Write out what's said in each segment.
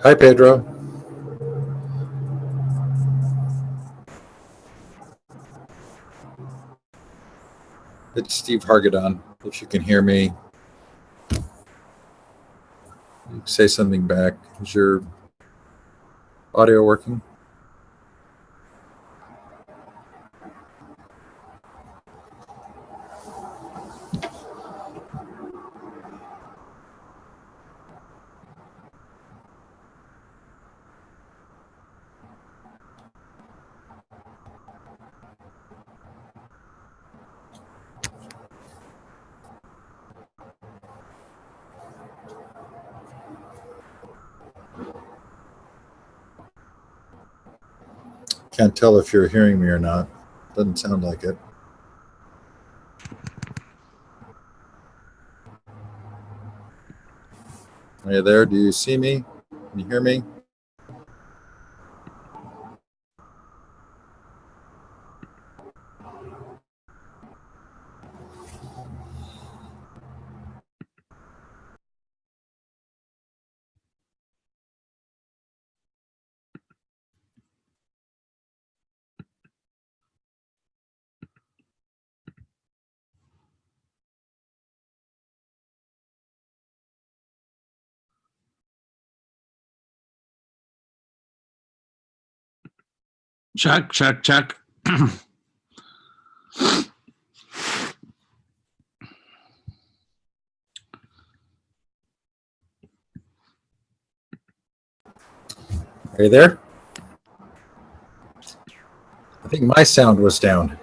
Hi, Pedro. It's Steve Hargadon. If you can hear me, say something back. Is your audio working? Can't tell if you're hearing me or not. Doesn't sound like it. Are you there? Do you see me? Can you hear me? Check, check, check. Are you there? I think my sound was down.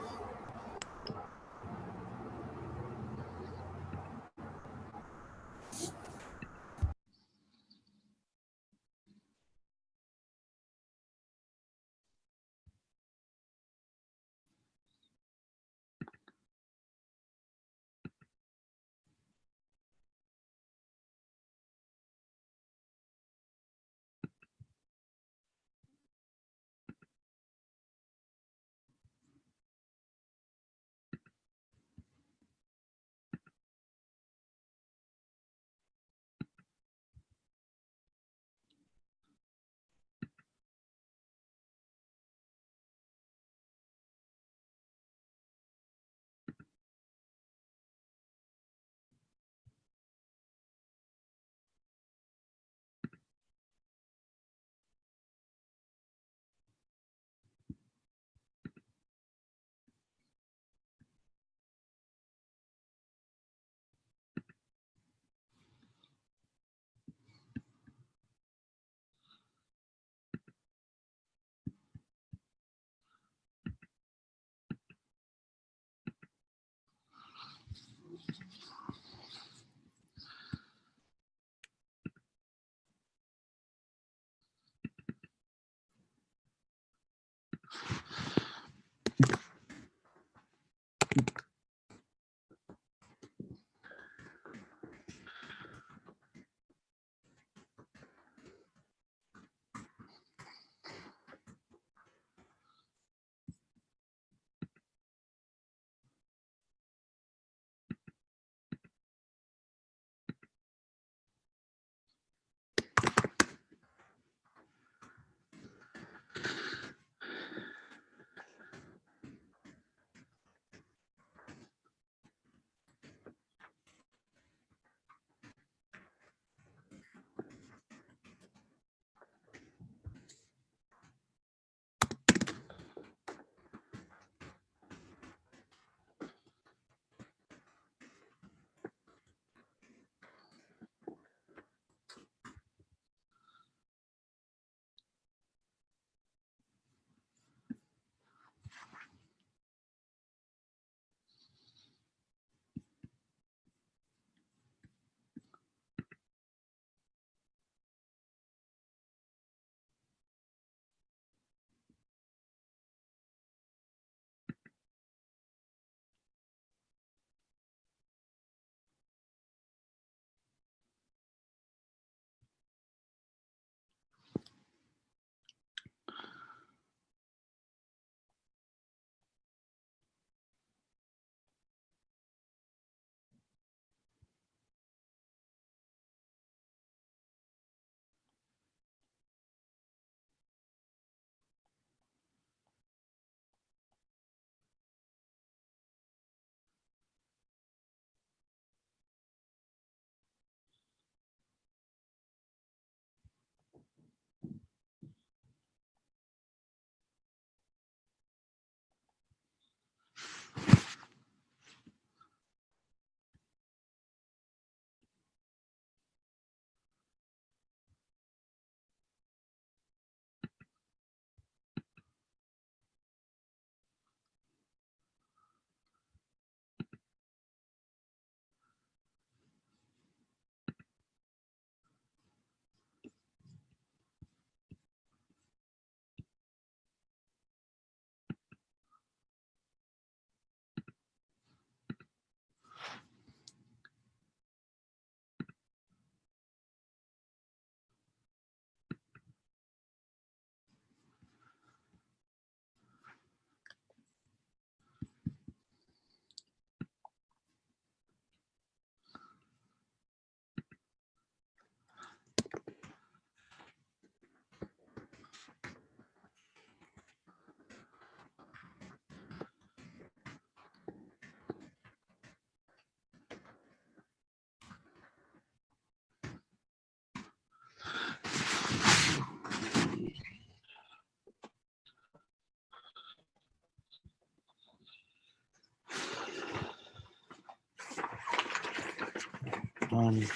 Global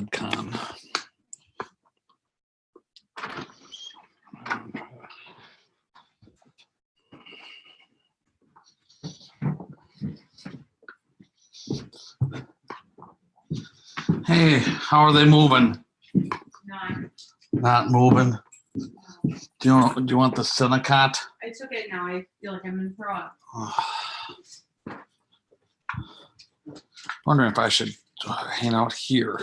EdCon. Hey, how are they moving? Not moving. Do you want the Cinecot? I took it now. I feel like I'm in throw up. Wondering if I should hang out here.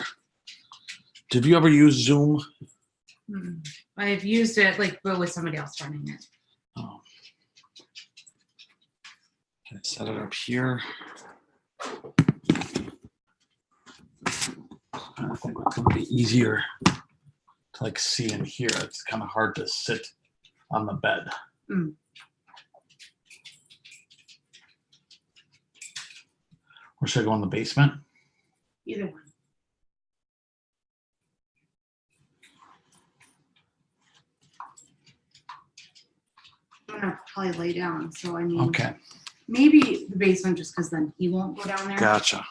Did you ever use Zoom? I've used it but with somebody else running it. Oh. Can I set it up here? I think it could be easier to see in here. It's kind of hard to sit on the bed. Or should I go in the basement? Either one. I'm gonna probably lay down. So I mean, Okay, maybe the basement just because then he won't go down there. gotcha.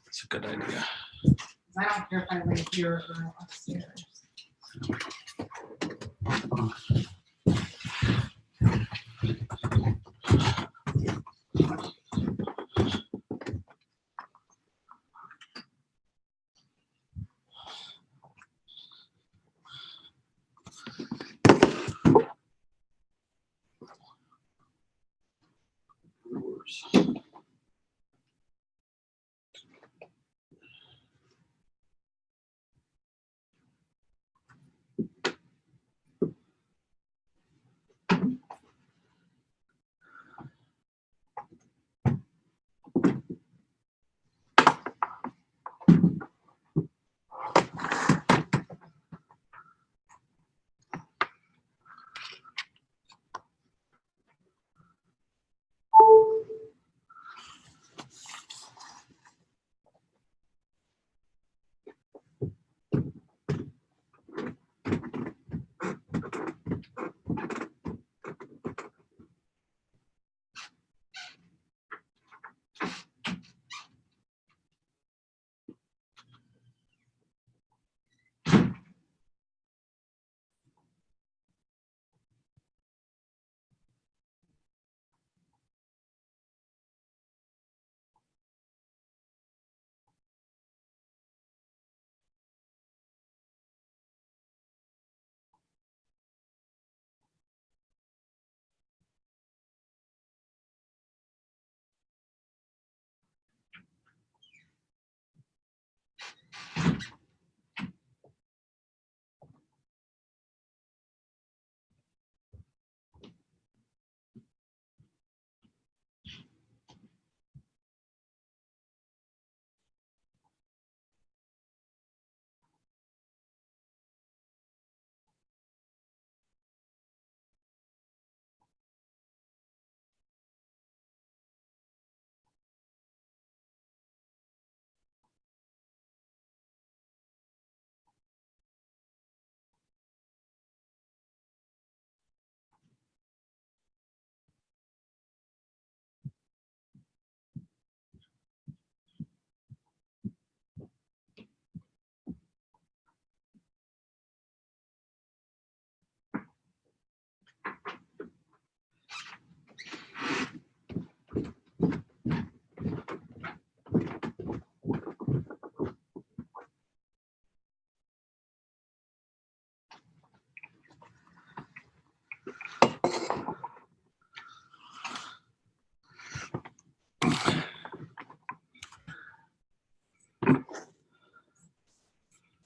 That's a good idea. I don't care if I lay here or upstairs.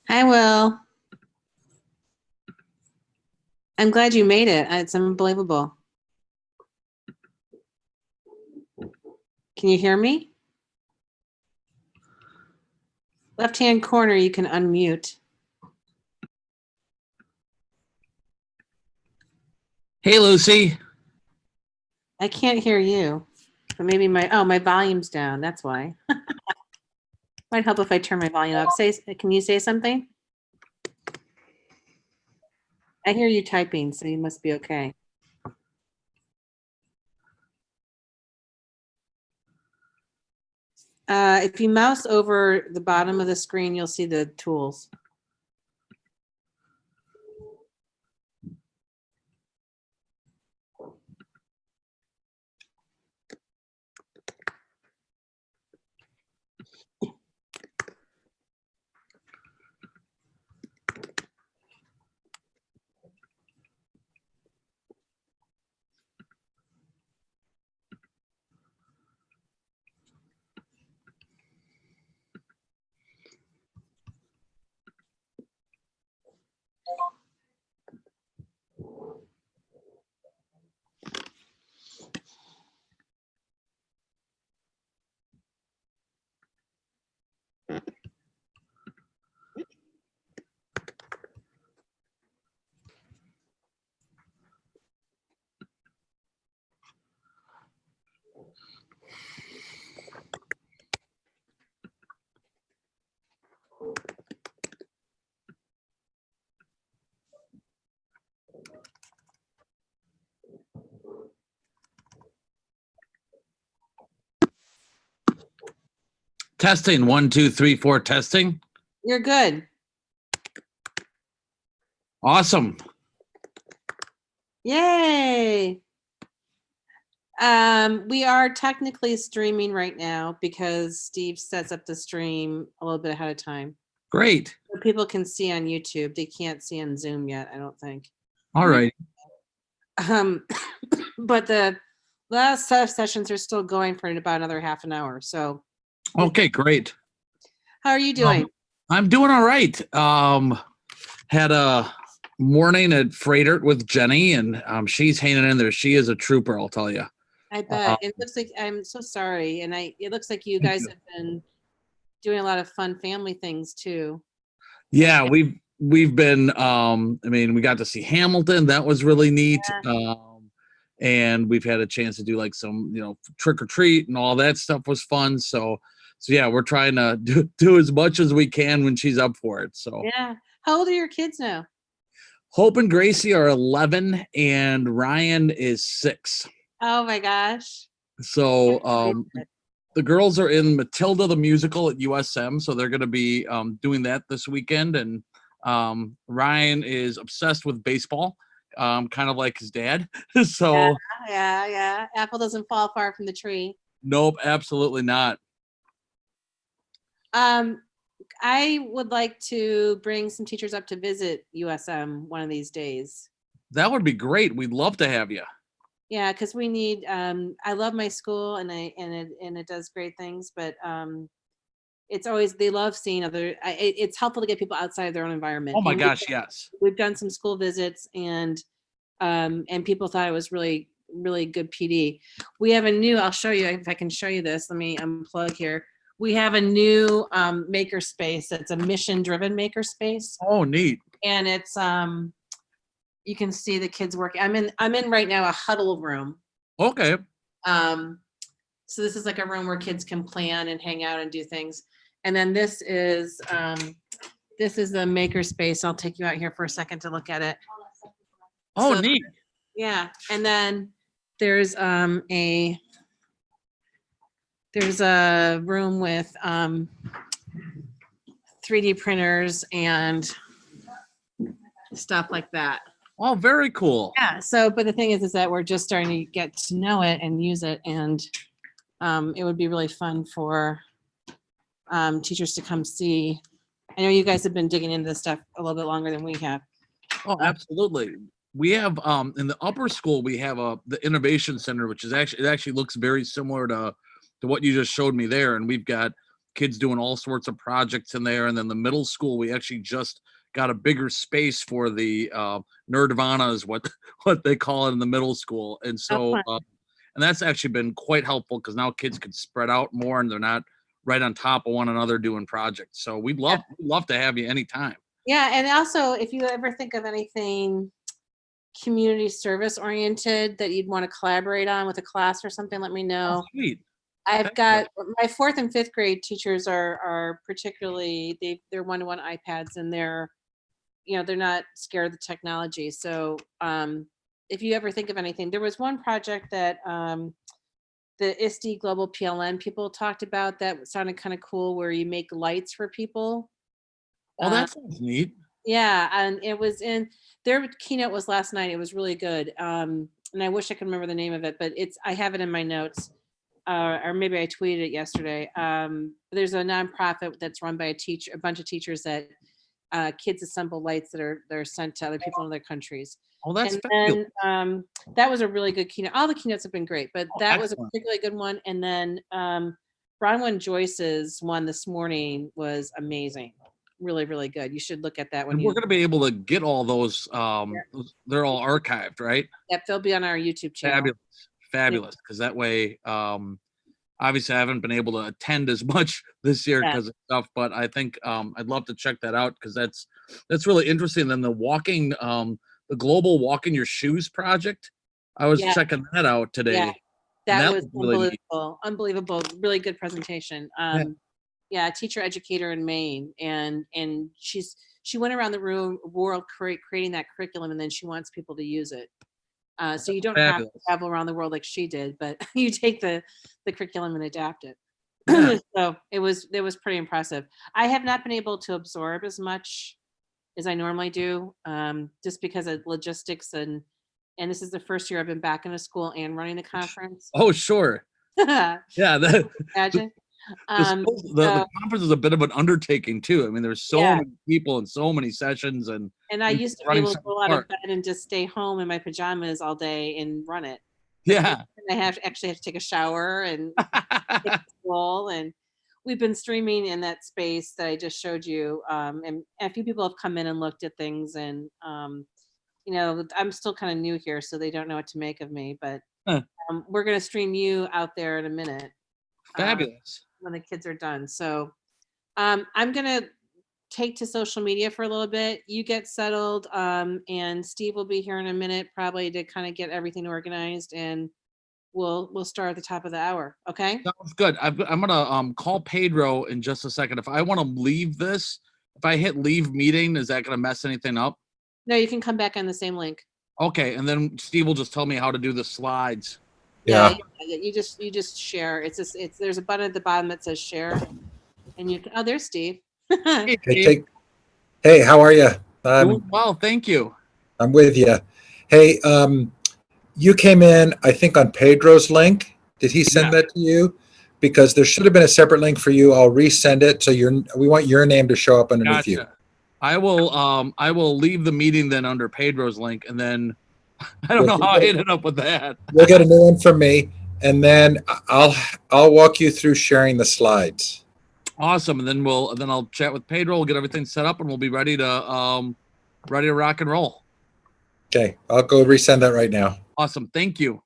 Hi, Will. I'm glad you made it. It's unbelievable. Can you hear me? Left-hand corner, you can unmute. Hey, Lucy. I can't hear you. But maybe my volume's down. That's why. Might help if I turn my volume up. Can you say something? I hear you typing, so you must be okay. If you mouse over the bottom of the screen, you'll see the tools. Testing 1, 2, 3, 4. Testing. You're good. Awesome. Yay. We are technically streaming right now because Steve sets up the stream a little bit ahead of time. Great. So people can see on YouTube. They can't see on Zoom yet, I don't think. All right. But the last set of sessions are still going for about another half an hour. So Okay, great. how are you doing? I'm doing all right. Had a morning at Freightert with Jenny, and she's hanging in there. She is a trooper, I'll tell you. I bet. It looks like, I'm so sorry. And it looks like you guys have been doing a lot of fun family things too. Yeah, we've been I mean, we got to see Hamilton. That was really neat. And we've had a chance to do like some, trick or treat and all that stuff was fun. So yeah, we're trying to do as much as we can when she's up for it. So yeah. How old are your kids now? Hope and Gracie are 11 and Ryan is 6. Oh my gosh. So the girls are in Matilda the musical at USM, so they're going to be doing that this weekend. And Ryan is obsessed with baseball, kind of like his dad. So yeah. Apple doesn't fall far from the tree. Nope, absolutely not. I would like to bring some teachers up to visit USM one of these days. That would be great. We'd love to have you. Yeah, because we need. I love my school, and it does great things. But it's always, they love seeing other. It's helpful to get people outside of their own environment. Oh my gosh, yes. We've done some school visits, and people thought it was really, really good PD. We have a new. I'll show you if I can show you this. Let me unplug here. We have a new makerspace. It's a mission-driven makerspace. Oh, neat. And it's you can see the kids working. I'm in right now a huddle room. Okay. So this is like a room where kids can plan and hang out and do things. And then this is the makerspace. I'll take you out here for a second to look at it. Oh, So, neat. Yeah. And then there's a room with 3D printers and stuff like that. Oh, very cool. Yeah. So, but the thing is that we're just starting to get to know it and use it, and it would be really fun for teachers to come see. I know you guys have been digging into this stuff a little bit longer than we have. Oh, absolutely. We have in the upper school we have the innovation center, which is actually looks very similar to what you just showed me there, and we've got kids doing all sorts of projects in there. And then the middle school, we actually just got a bigger space for the Nerdvana is what they call it in the middle school. And so and that's actually been quite helpful because now kids can spread out more and they're not right on top of one another doing projects. So we'd love to have you anytime. Yeah. And also, if you ever think of anything community service oriented that you'd want to collaborate on with a class or something, let me know. Oh, sweet. I've got my 4th and 5th grade teachers are particularly, they're one-to-one iPads, and they're not scared of the technology. So if you ever think of anything, there was one project that the ISTE Global PLN people talked about that sounded kind of cool, where you make lights for people. Oh, that sounds neat. Yeah, and it was in their keynote was last night. It was really good. And I wish I could remember the name of it, but I have it in my notes. Or maybe I tweeted it yesterday. There's a nonprofit that's run by a bunch of teachers that kids assemble lights that are sent to other people in other countries. Oh, that's And fabulous. then that was a really good keynote. All the keynotes have been great, but Oh, that was a excellent. particularly good one. And then Bronwyn Joyce's one this morning was amazing. Really, really good. You should look at that one. And we're going to be able to get all those. Yeah. They're all archived, right? Yep, they'll be on our YouTube channel. Fabulous. Because that way, obviously, I haven't been able to attend as much this year Yeah. because of stuff. But I think I'd love to check that out because that's really interesting. Then the global walk in your shoes project. I was Yeah. checking that out today. Yeah, that was really neat. unbelievable. Really good presentation. Yeah, teacher educator in Maine, and she went around the world creating that curriculum, and then she wants people to use it. So you don't have to Fabulous. travel around the world like she did, but you take the curriculum and adapt it. Yeah. So it was pretty impressive. I have not been able to absorb as much as I normally do, just because of logistics and this is the first year I've been back in a school and running the conference. Oh, sure. Yeah. Imagine. The conference is a bit of an undertaking too. I mean, there's so Yeah. many people and so many sessions, and I used to be running able to something go out of apart. bed and just stay home in my pajamas all day and run it. Yeah. And I actually have to take a shower and take a stroll, and we've been streaming in that space that I just showed you. And a few people have come in and looked at things, and I'm still kind of new here, so they don't know what to make of me. But Huh. we're gonna stream you out there in a minute. Fabulous. When the kids are done. So I'm gonna take to social media for a little bit. You get settled, and Steve will be here in a minute, probably to kind of get everything organized, and we'll start at the top of the hour. Okay. Sounds good. I'm gonna call Pedro in just a second. If I want to leave this, if I hit leave meeting, is that gonna mess anything up? No, you can come back on the same link. Okay, and then Steve will just tell me how to do the slides. Yeah. You just share. There's a button at the bottom that says share, and there's Steve. Hey, Hey, hey, how are you? doing well, thank you. I'm with you. Hey, you came in, I think, on Pedro's link. Did he send that to you? Because there should have been a separate link for you. I'll resend it. So we want your name to show up underneath you. I will leave the meeting then under Pedro's link, and then I don't know how I ended up with that. You'll get a new one from me, and then I'll walk you through sharing the slides. Awesome, and then I'll chat with Pedro. We'll get everything set up, and we'll be ready to rock and roll. Okay, I'll go resend that right now. Awesome, thank you.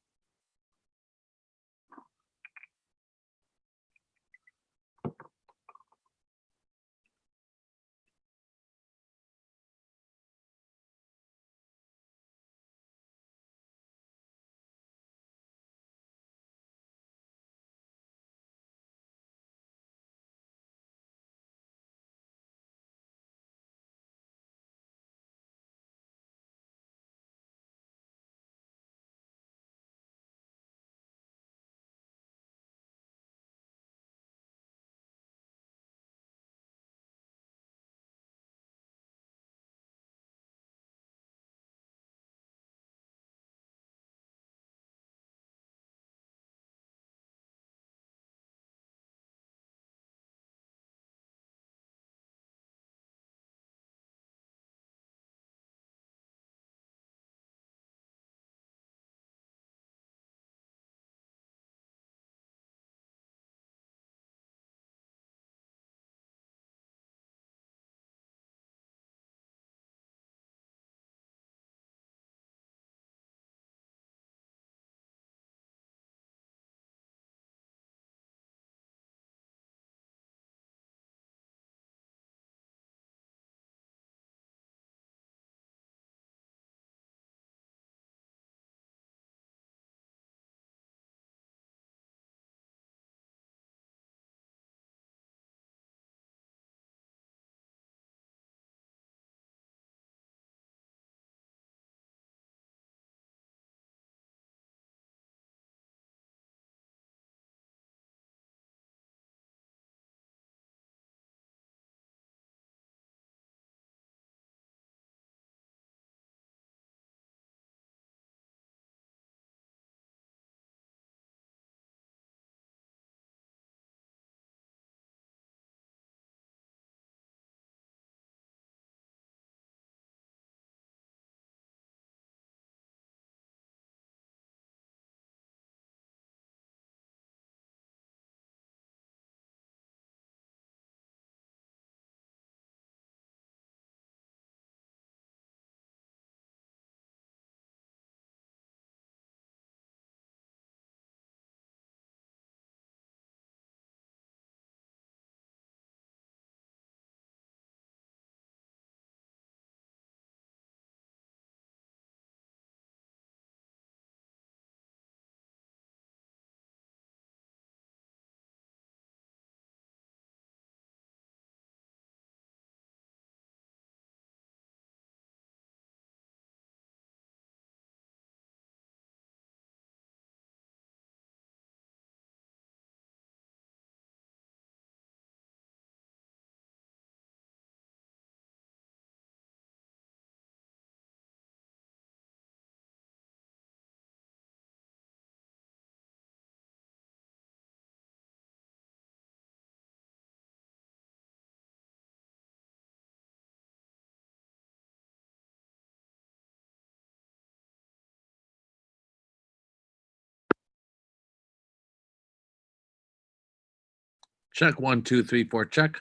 Check 1, 2, 3, 4. Check.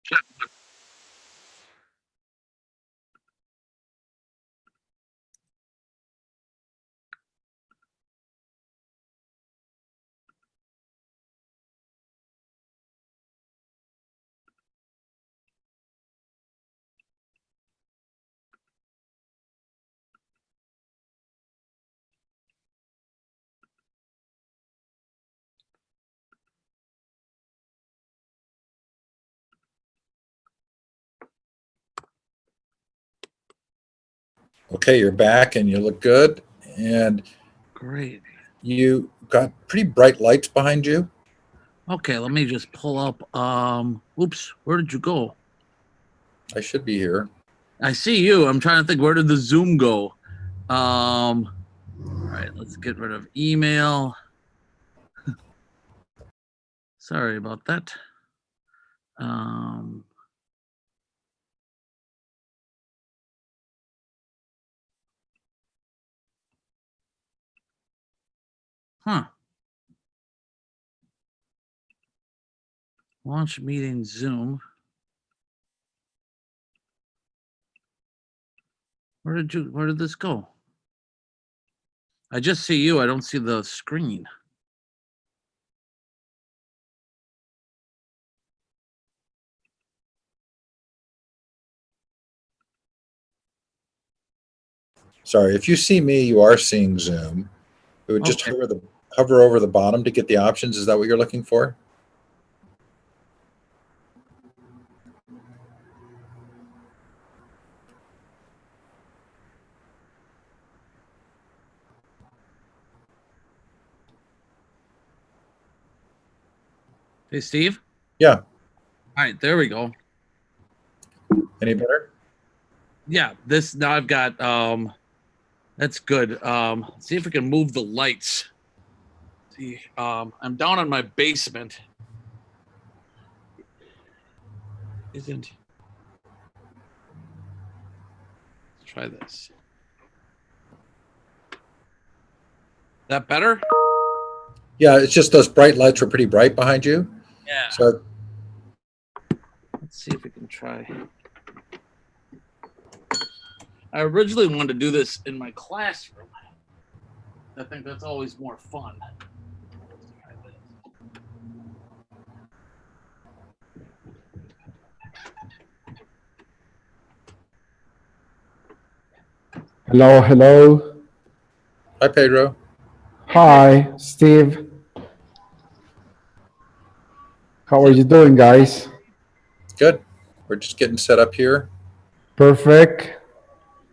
Check. Okay, you're back and you look good. And Great. you got pretty bright lights behind you. Okay, let me just pull up. Oops, where did you go? I should be here. I see you. I'm trying to think, where did the Zoom go? All right, let's get rid of email. Sorry about that. Huh. Launch meeting Zoom. Where did this go? I just see you. I don't see the screen. Sorry, if you see me, you are seeing Zoom. It would just Okay. hover over the bottom to get the options. Is that what you're looking for? Hey, Steve? Yeah. All right, there we go. Any better? Yeah, this now I've got that's good. Let's see if we can move the lights. See, I'm down in my basement. Isn't Let's try this. That better? Yeah, it's just those bright lights were pretty bright behind you. Yeah. So Let's see if we can try. I originally wanted to do this in my classroom. I think that's always more fun. Let's try this. Hello, hello. hi, Pedro. Hi, Steve. How are you doing, guys? Good. We're just getting set up here. Perfect.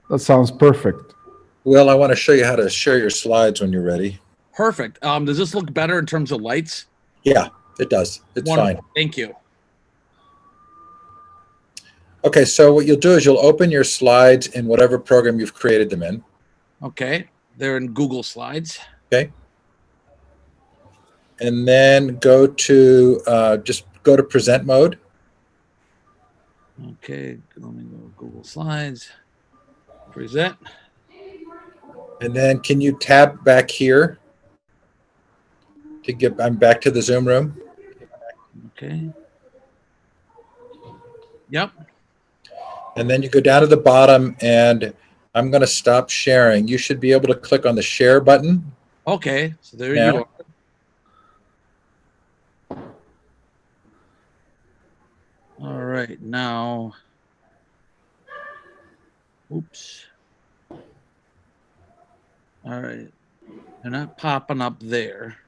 That sounds perfect. Will, I want to show you how to share your slides when you're ready. Perfect. Does this look better in terms of lights? Yeah, it does. It's Wonderful. fine. Thank you. Okay, so what you'll do is you'll open your slides in whatever program you've created them in. Okay, they're in Google Slides. Okay. And then just go to present mode. Okay, let me go Google Slides. Present. And then can you tab back here I'm back to the Zoom room. Okay. Yep. And then you go down to the bottom and I'm going to stop sharing. You should be able to click on the share button. Okay, so there Now. you are. All right, now. Oops. All right. They're not popping up there.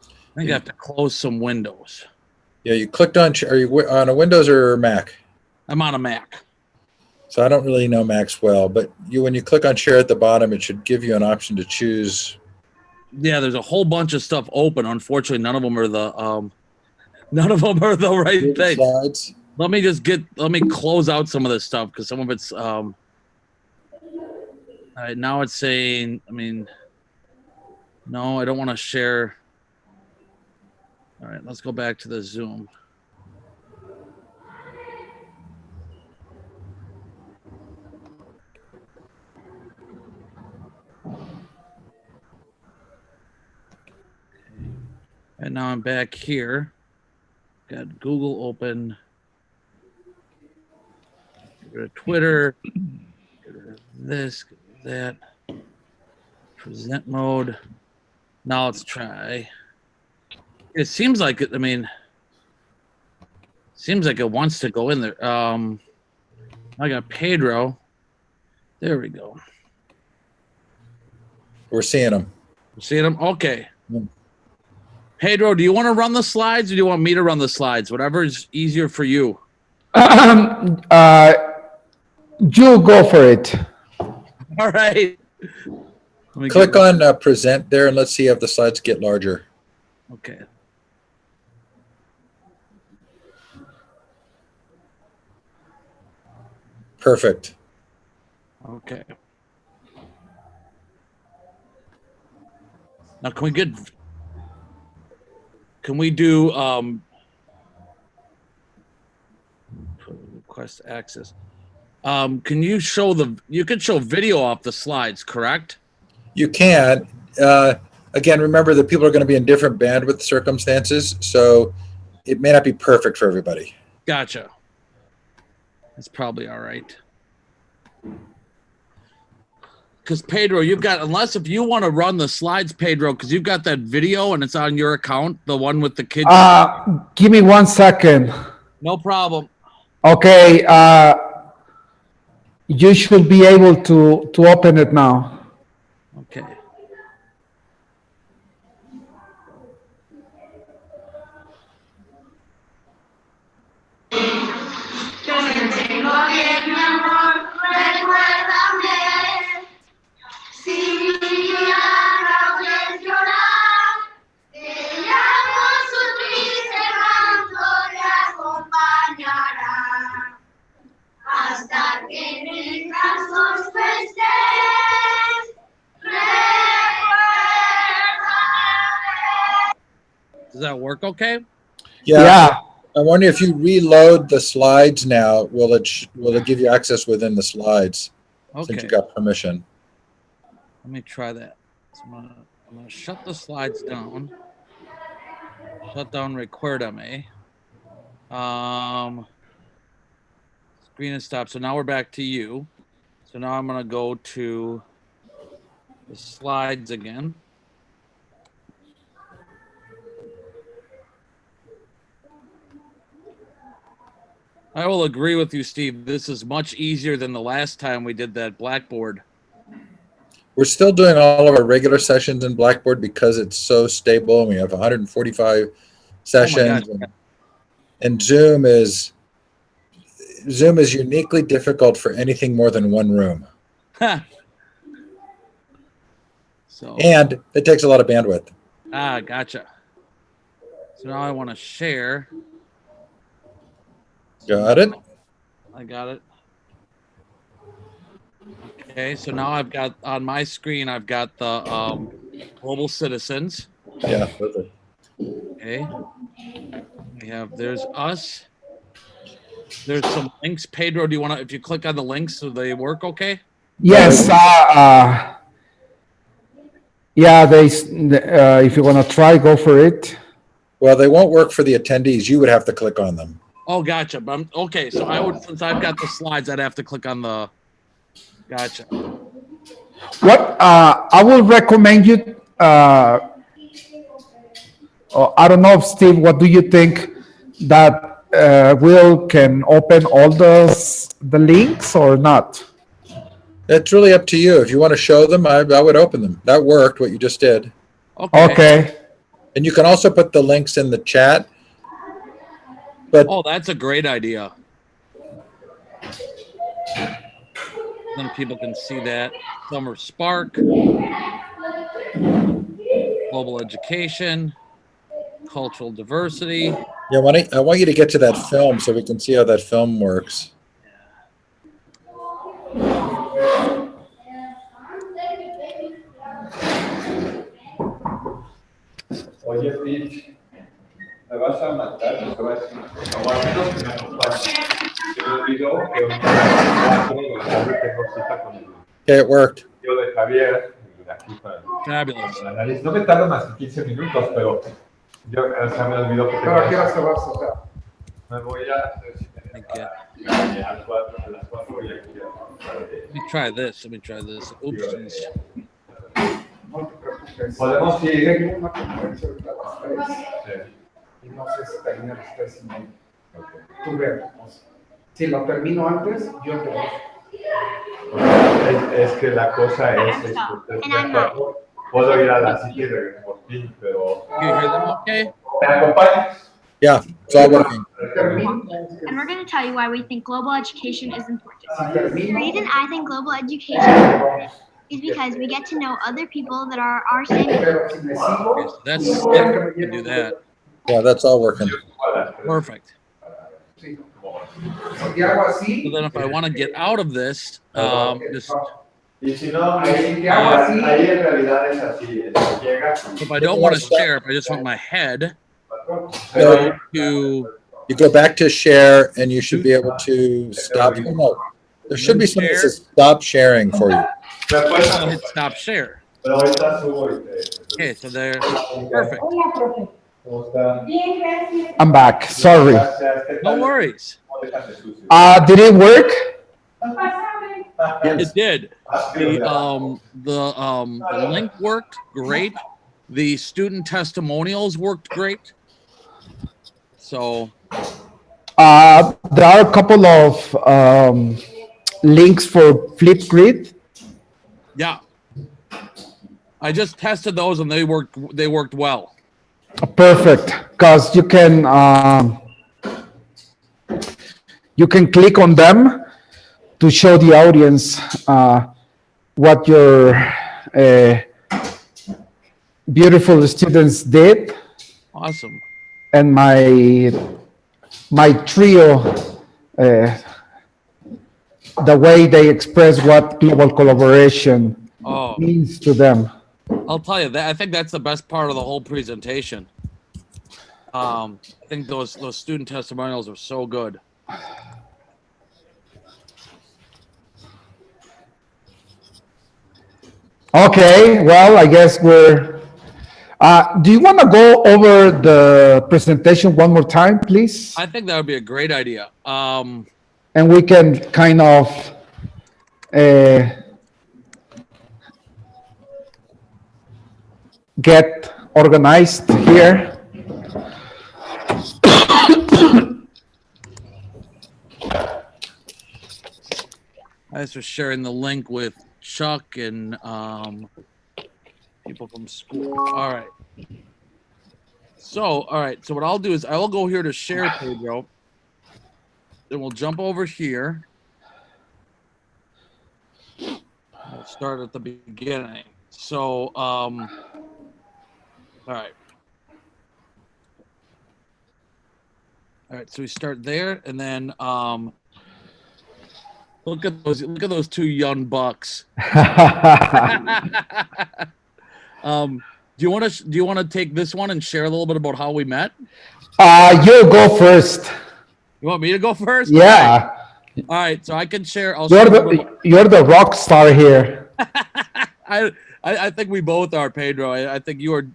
I think I have to close some windows. Yeah, you clicked on, are you on a Windows or Mac? I'm on a Mac. So I don't really know Macs well, but when you click on share at the bottom, it should give you an option to choose. Yeah, there's a whole bunch of stuff open. Unfortunately, none of them are the right thing. Slides. Let me close out some of this stuff because some of it's all right, now it's saying, no, I don't want to share. All right, let's go back to the Zoom. And now I'm back here. got Google open. Get rid of Twitter. Get rid of this. Get rid of that. Present mode. Now let's try. It seems like it. I mean, seems like it wants to go in there. I got Pedro. There we go. We're seeing them. Seeing him? Okay. Mm. Pedro, do you want to run the slides or do you want me to run the slides? Whatever is easier for you. You go for it. All right. Let me Click get- on present there and let's see if the slides get larger. Okay. Perfect. Okay. Now can we do request access? Can you show you could show video off the slides, correct? You can. Again, remember that people are going to be in different bandwidth circumstances, so it may not be perfect for everybody. Gotcha. That's probably all right. Because Pedro, you've got, unless if you want to run the slides, Pedro, because you've got that video and it's on your account, the one with the kids. Give me 1 second. No problem. Okay, you should be able to open it now. Okay. Hasta que en el brazos tú estés, Does that work okay? Yeah. I wonder if you reload the slides now, will it give you access within the slides Okay. since you got permission? Let me try that. So I'm gonna shut the slides down. Shut down Recuérdame. Screen is stopped. So now we're back to you. So now I'm gonna go to the slides again. I will agree with you, Steve. This is much easier than the last time we did that Blackboard. We're still doing all of our regular sessions in Blackboard because it's so stable and we have 145 sessions. And Zoom is uniquely difficult for anything more than one room. So And it takes a lot of bandwidth. gotcha. So now I want to share. Got it? I got it. Okay, so now I've got on my screen, I've got the global citizens. Yeah, perfect. Okay. We have, there's us. There's some links. Pedro, do you want to, if you click on the links, do they work okay? Yes. Yeah. If you want to try, go for it. Well, they won't work for the attendees. You would have to click on them. Oh, gotcha. But okay, so I would, since I've got the slides, I'd have to click on the, gotcha. What I will recommend you. I don't know, Steve. What do you think that Will can open all the links or not? It's really up to you. If you want to show them, I would open them. That worked, what you just did. Okay. Okay. And you can also put the links in the chat. But Oh, that's a great idea. Then people can see that. Summer Spark, global education, cultural diversity. yeah, I want you to get to that film so we can see how that film works. Oye, Steve, me vas a matar, me vas a o al menos que me acompañes. Se me olvidó que hoy tengo cita con el Okay, it worked. tío de Javier, de aquí para Fabulous. la nariz. No me tarda más que 15 minutos, pero Yo, o sea, me olvidó que Pero ¿a qué tenía. hora se va a cerrar? Me voy a las 4 voy a Let me try this. Let me try this. Oopsies. No te preocupes. Podemos ir. Tengo una conferencia ahorita a las 3 Sí. y no sé si termina a las 3:30. Tú vemos. Si lo termino antes, yo te doy. Es que la cosa es, puedo ir a la cita y regreso por ti, pero You hear them okay? ¿me acompañas? Yeah, it's all working. Termino. And we're going to tell you why we think global education is important. Si The termino. reason I think global education is important is because we get to know other people that are our same age. Pero si me sigo, Okay, so that's it. We can do that. Yeah, that's all working. Perfect. sí. Si te hago así, So then if I want to get out of this, just Y si no, si ahí te hago así, en realidad es así, llega. if I don't want to share, if I just want my head, So go to you go back to share and you should be able to stop. Oh, no, there should be something that says stop sharing for you. I'll hit stop share. Pero ahorita subo y te. Okay, so there, perfect. ¿Cómo está? I'm back. Sorry. No worries. Did it work? It did. The link worked great. The student testimonials worked great. So There are a couple of links for Flipgrid. yeah, I just tested those and they worked well. Perfect, because you can click on them to show the audience what your beautiful students did, Awesome. and my trio, the way they express what global collaboration Oh, means to them. I'll tell you that I think that's the best part of the whole presentation. I think those student testimonials are so good. Okay, well, I guess we're. Do you want to go over the presentation one more time, please? I think that would be a great idea. And we can kind of get organized here. Thanks for sharing the link with Chuck and people from school. All right. So what I'll do is I will go here to share, Pedro. Then we'll jump over here. We'll start at the beginning. So, all right. All right, so we start there, and then look at those two young bucks. Do you want to take this one and share a little bit about how we met? You go first. You want me to go first? Yeah, All right, so I can share. you're the rock star here. I think we both are, Pedro. I think you're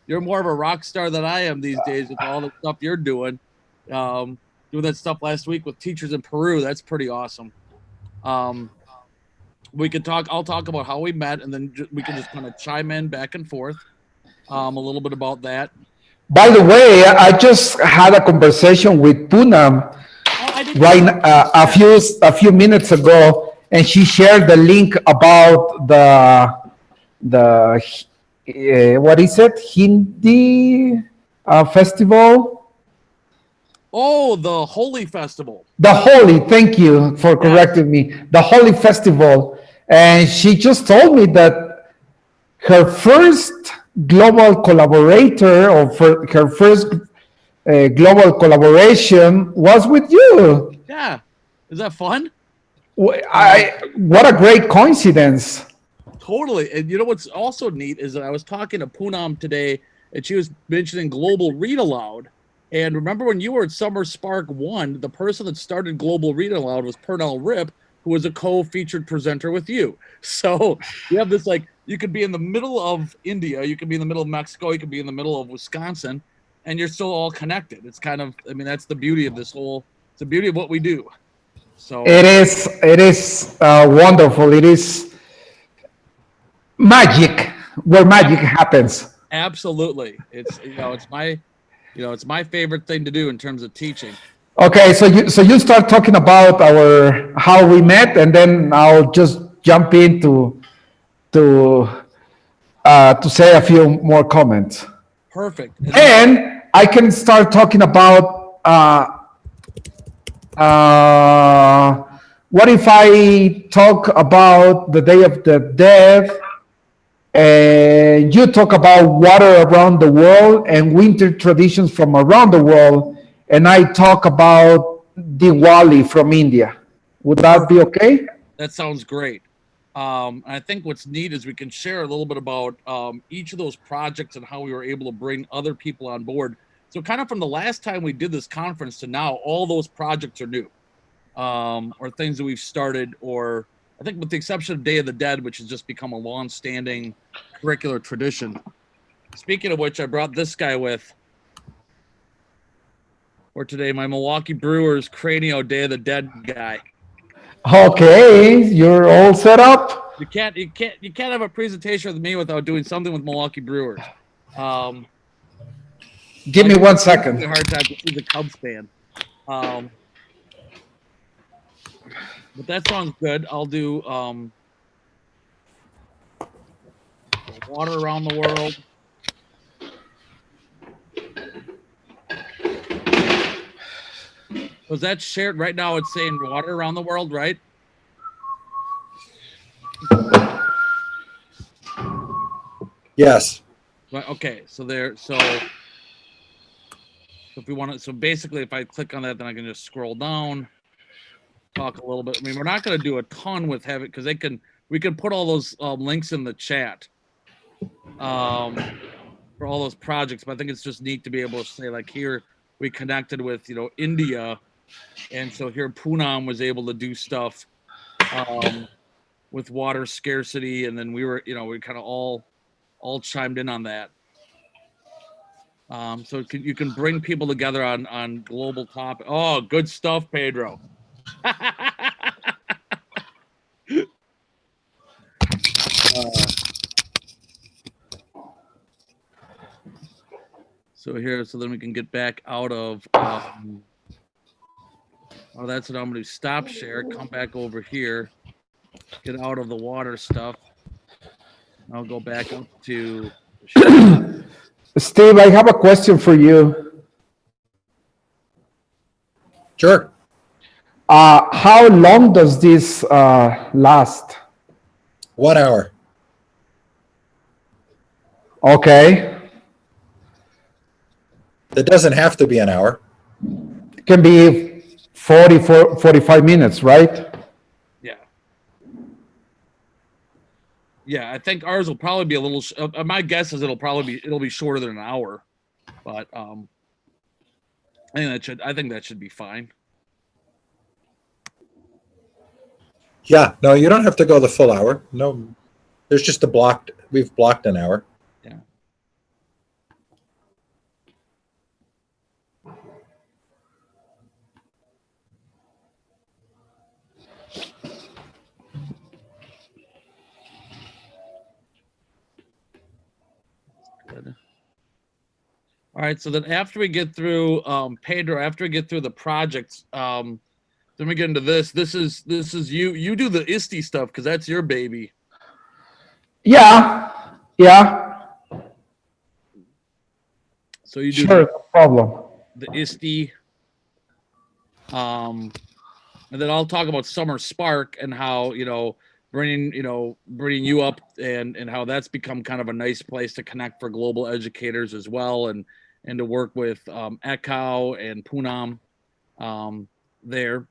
more of a rock star than I am these days with all the stuff you're doing. Doing that stuff last week with teachers in Peru. That's pretty awesome. We could talk. I'll talk about how we met, and then we can just kind of chime in back and forth a little bit about that. By the way, I just had a conversation with Poonam a few minutes ago, and she shared the link about the what is it, Hindi festival. Oh, the Holy Festival. The Holy, thank you for correcting me. The Holy Festival. And she just told me that her first global collaborator, or her first global collaboration, was with you. Yeah. Is that fun? What a great coincidence. Totally. And you know what's also neat is that I was talking to Poonam today, and she was mentioning Global Read Aloud. And remember when you were at Summer Spark 1, the person that started Global Read Aloud was Pernell Rip, who was a co-featured presenter with you. So you have this, like, you could be in the middle of India, you could be in the middle of Mexico, you could be in the middle of Wisconsin, and you're still all connected. It's kind of, I mean, that's the beauty of this whole. It's the beauty of what we do. So It is wonderful. It is magic, where magic happens. absolutely, it's it's my favorite thing to do in terms of teaching. Okay, so you start talking about how we met, and then I'll just jump in to say a few more comments. Perfect. And I can start talking about what if I talk about the Day of the Dead, and you talk about water around the world and winter traditions from around the world, and I talk about Diwali from India. Would that be okay? That sounds great. I think what's neat is we can share a little bit about each of those projects and how we were able to bring other people on board. So kind of from the last time we did this conference to now, all those projects are new, or things that we've started, or I think with the exception of Day of the Dead, which has just become a long-standing curricular tradition. Speaking of which, I brought this guy with for today, my Milwaukee Brewers Cranio Day of the Dead guy. Okay, you're all set up. You can't have a presentation with me without doing something with Milwaukee Brewers. Give me 1 second. A hard time to see the Cubs fan. But that sounds good. I'll do water around the world. Was that shared right now? It's saying water around the world, right? Yes. Right. Okay. So there. So if we want to, so basically, if I click on that, then I can just scroll down, talk a little bit. I mean, we're not going to do a ton with have it because we can put all those links in the chat for all those projects. But I think it's just neat to be able to say, like, here we connected with India, and so here Poonam was able to do stuff with water scarcity, and then we were we kind of all chimed in on that. So you can bring people together on global topic. Oh, good stuff, Pedro. So then we can get back out of. That's what I'm going to stop share. Come back over here. Get out of the water stuff. I'll go back up to. Steve, I have a question for you. Sure. How long does this last? 1 hour. Okay. It doesn't have to be an hour. It can be 45 minutes, right? Yeah. Yeah, I think ours will probably be a little. My guess is it'll be shorter than an hour, but I think that should be fine. Yeah. No, you don't have to go the full hour. No, there's just we've blocked an hour. Yeah. Good. All right, so then after we get through Pedro, after we get through the projects, then we get into this. This is you do the ISTE stuff because that's your baby. Yeah. So you do Sure, no problem. the ISTE, and then I'll talk about Summer Spark and how bringing you up and how that's become kind of a nice place to connect for global educators as well, and to work with ECHO and Poonam there.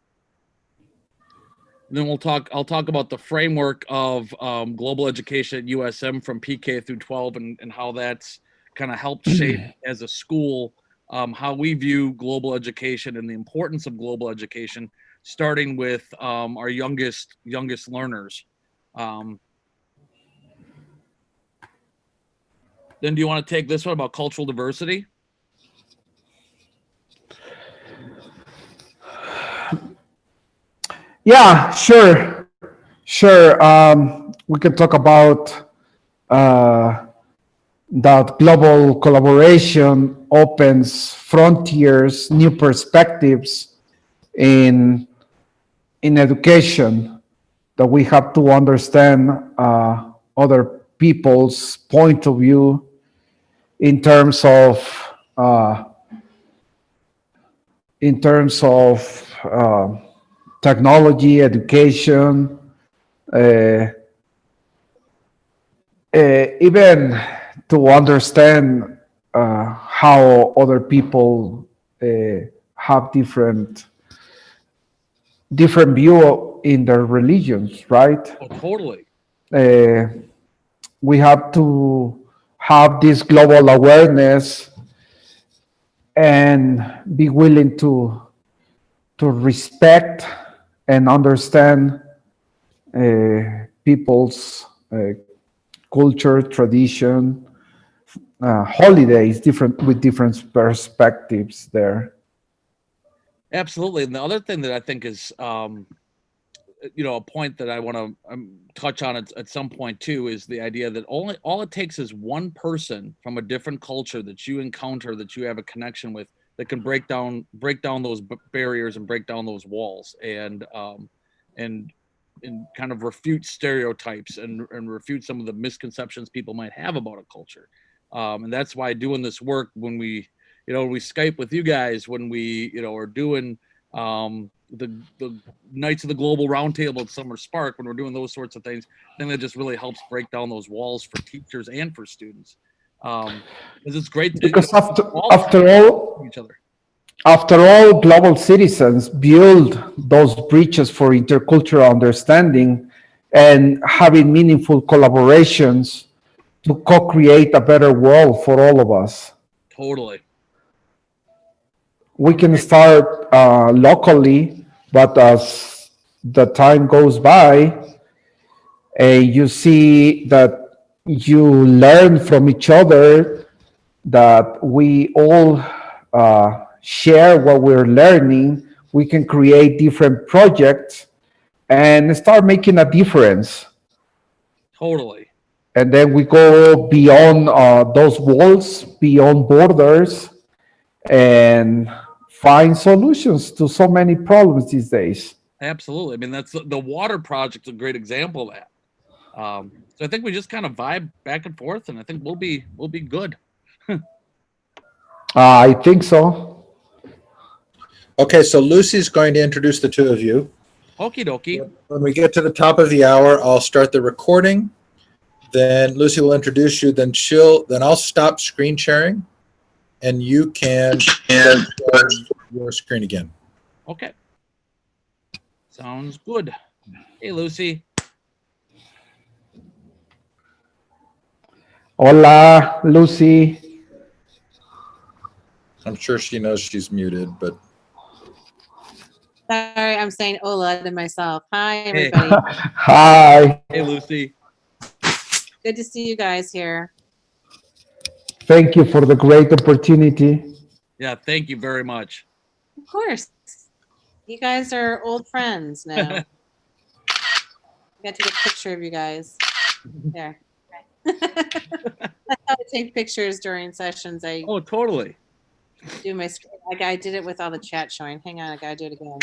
And then I'll talk about the framework of global education at USM from PK through 12 and how that's kind of helped shape as a school how we view global education and the importance of global education, starting with our youngest learners. Then do you want to take this one about cultural diversity? Yeah, sure, sure. We can talk about that global collaboration opens frontiers, new perspectives in education, that we have to understand other people's point of view in terms of uh, in terms of technology, education, uh, even to understand how other people have different view in their religions, right? Oh, totally. Uh, we have to have this global awareness and be willing to respect and understand people's culture, tradition, holidays, different with different perspectives there. Absolutely. And the other thing that I think is, a point that I want to touch on at some point too is the idea that all it takes is one person from a different culture that you encounter, that you have a connection with, that can break down those barriers and break down those walls, and kind of refute stereotypes and refute some of the misconceptions people might have about a culture. And that's why doing this work, when we Skype with you guys, when we are doing the Nights of the Global Roundtable at Summer Spark, when we're doing those sorts of things, I think that just really helps break down those walls for teachers and for students. Because it's great Because after each other. After all, global citizens build those bridges for intercultural understanding and having meaningful collaborations to co-create a better world for all of us. Totally. We can start locally, but as the time goes by, you see that you learn from each other, that we all share what we're learning. We can create different projects and start making a difference. Totally. And then we go beyond those walls, beyond borders, and find solutions to so many problems these days. Absolutely. I mean, that's the water project, a great example of that. So I think we just kind of vibe back and forth, and I think we'll be good. I think so. Okay, so Lucy's going to introduce the two of you. Okie dokie. When we get to the top of the hour, I'll start the recording. Then Lucy will introduce you. Then I'll stop screen sharing, and you can share your screen again. Okay. Sounds good. Hey, Lucy. Hola, Lucy. I'm sure she knows she's muted, but Sorry, I'm saying hola to myself. Hi, everybody. Hi. Hey, Lucy. Good to see you guys here. Thank you for the great opportunity. Yeah, thank you very much. Of course. You guys are old friends now. I got to take a picture of you guys. There. That's how I take pictures during sessions. I Oh, totally. do my screen. Like I did it with all the chat showing. Hang on, I gotta do it again.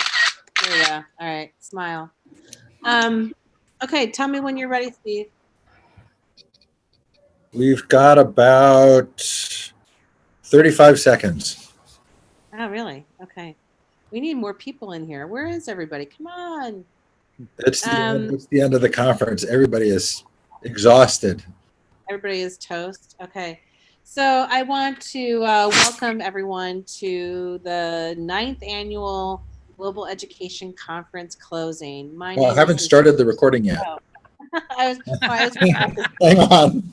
There we go. All right, smile. Okay, tell me when you're ready, Steve. we've got about 35 seconds. Oh, really? Okay. We need more people in here. Where is everybody? Come on. It's the end of the conference. Everybody is exhausted. Everybody is toast. Okay. So I want to welcome everyone to the 9th annual Global Education Conference closing. My Well, I name haven't is started the recording yet. I was Hang on.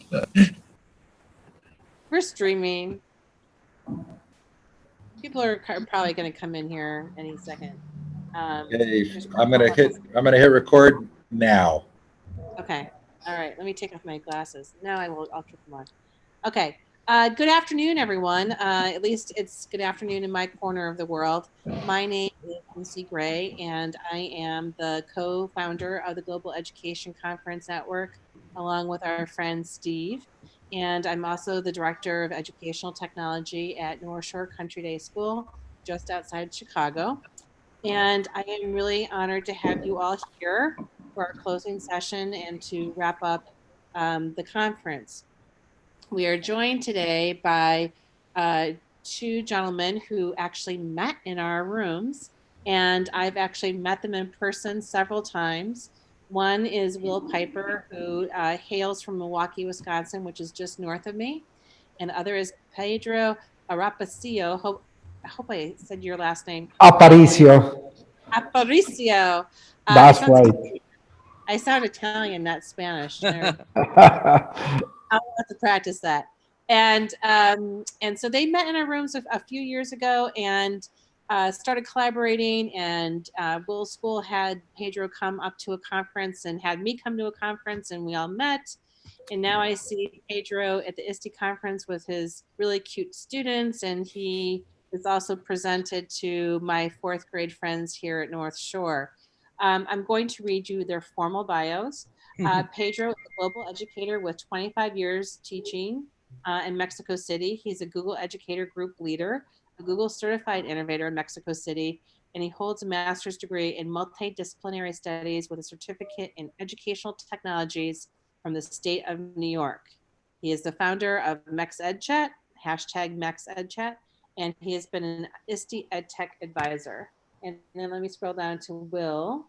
We're streaming. People are probably going to come in here any second. Okay, I'm gonna hit record now. Okay. All right. Let me take off my glasses. No, I'll keep them on. Okay. Good afternoon, everyone. At least it's good afternoon in my corner of the world. My name is Lucy Gray, and I am the co-founder of the Global Education Conference Network, along with our friend Steve. And I'm also the Director of Educational Technology at North Shore Country Day School, just outside Chicago. And I am really honored to have you all here for our closing session and to wrap up the conference. We are joined today by two gentlemen who actually met in our rooms, and I've actually met them in person several times. One is Will Piper, who hails from Milwaukee, Wisconsin, which is just north of me, and the other is Pedro Arapacio. I hope I said your last name correctly. Aparicio. Aparicio. That's right. I sound Italian, not Spanish. I'll have to practice that. And so they met in our rooms a few years ago and started collaborating. And Will's school had Pedro come up to a conference and had me come to a conference, and we all met. And now I see Pedro at the ISTE conference with his really cute students, and he is also presented to my fourth grade friends here at North Shore. I'm going to read you their formal bios. Pedro is a global educator with 25 years teaching in Mexico City. He's a Google Educator Group leader, a Google Certified Innovator in Mexico City, and he holds a master's degree in multidisciplinary studies with a certificate in educational technologies from the state of New York. He is the founder of MexEdChat, hashtag MexEdChat, and he has been an ISTE EdTech advisor. And then let me scroll down to Will.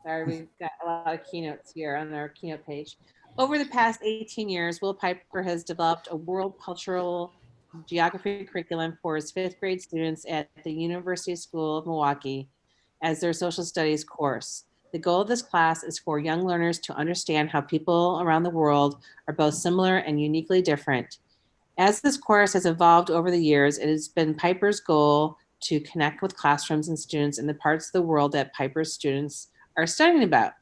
Sorry, we've got a lot of keynotes here on our keynote page. Over the past 18 years, Will Piper has developed a world cultural geography curriculum for his fifth grade students at the University School of Milwaukee as their social studies course. The goal of this class is for young learners to understand how people around the world are both similar and uniquely different. As this course has evolved over the years, it has been Piper's goal to connect with classrooms and students in the parts of the world that Piper's students are studying about.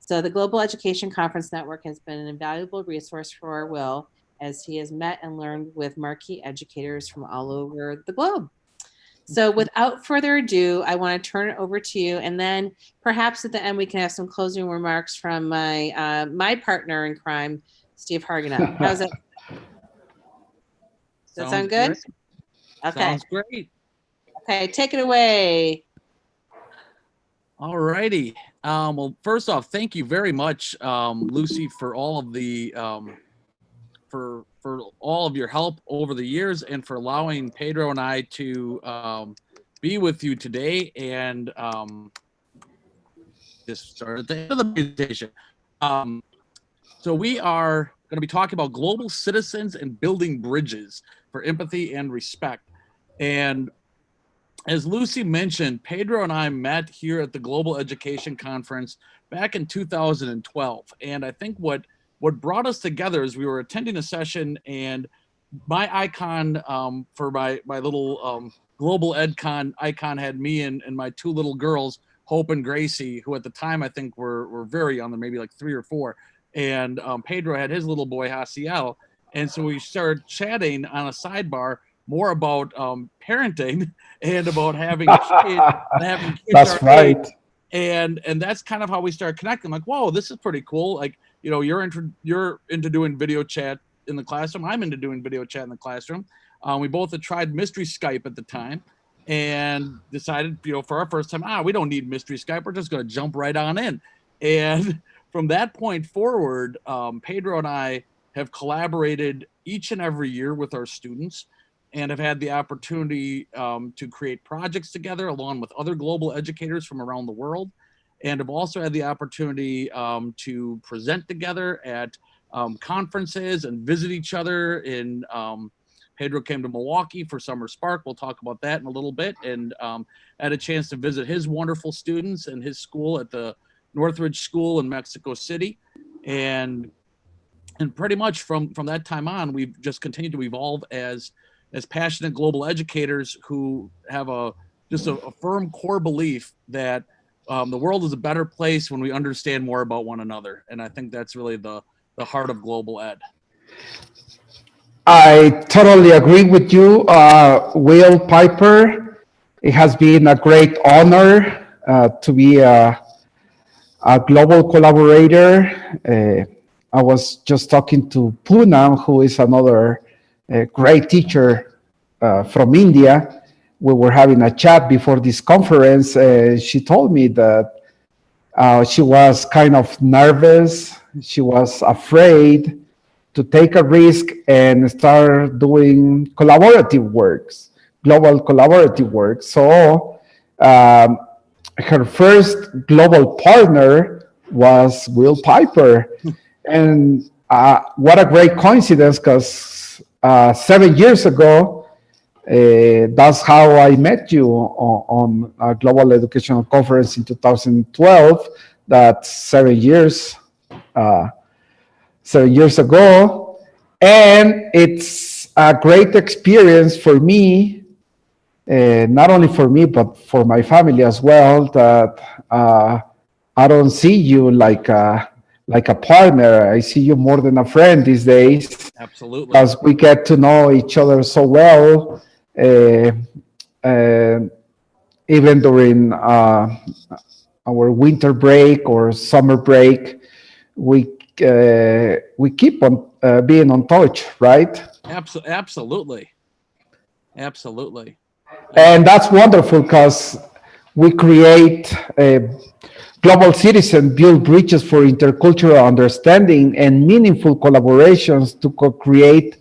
So the Global Education Conference Network has been an invaluable resource for Will as he has met and learned with marquee educators from all over the globe. So without further ado, I want to turn it over to you, and then perhaps at the end we can have some closing remarks from my my partner in crime, Steve Hargenut. How's that? Does that sound good? Great. Okay. Sounds great. Okay, take it away. All righty. Well, first off, thank you very much, Lucy, for all of the for all of your help over the years, and for allowing Pedro and I to be with you today. And just start at the end of the presentation. So we are going to be talking about global citizens and building bridges for empathy and respect. And as Lucy mentioned, Pedro and I met here at the Global Education Conference back in 2012. And I think what brought us together is we were attending a session, and my icon for my little Global EdCon icon had me and my two little girls, Hope and Gracie, who at the time I think were very young, maybe like 3 or 4. And Pedro had his little boy, Haciel. And so we started chatting on a sidebar more about parenting and about having kids. And having kids. That's right. And that's kind of how we started connecting. Like, whoa, this is pretty cool. Like, you know, you're into doing video chat in the classroom. I'm into doing video chat in the classroom. We both had tried Mystery Skype at the time and decided, you know, for our first time, we don't need Mystery Skype. We're just going to jump right on in. And from that point forward, Pedro and I have collaborated each and every year with our students, and have had the opportunity to create projects together along with other global educators from around the world, and have also had the opportunity to present together at conferences and visit each other. Pedro came to Milwaukee for Summer Spark. We'll talk about that in a little bit, and had a chance to visit his wonderful students and his school at the Northridge School in Mexico City. And pretty much from that time on, we've just continued to evolve as passionate global educators who have a firm core belief that the world is a better place when we understand more about one another. And I think that's really the heart of global ed. I totally agree with you, Will Piper. It has been a great honor to be a global collaborator. I was just talking to Poonam, who is another great teacher from India. We were having a chat before this conference. She told me that she was kind of nervous. She was afraid to take a risk and start doing collaborative works, global collaborative work. So her first global partner was Will Piper. And what a great coincidence, because 7 years ago, that's how I met you on a global educational conference in 2012. That's 7 years, 7 years ago. And it's a great experience for me, not only for me, but for my family as well, that I don't see you like a partner. I see you more than a friend these days. Absolutely. Because we get to know each other so well. Even during our winter break or summer break, we keep on being on touch, right? Absolutely. Absolutely. And that's wonderful, because we create global citizens build bridges for intercultural understanding and meaningful collaborations to co-create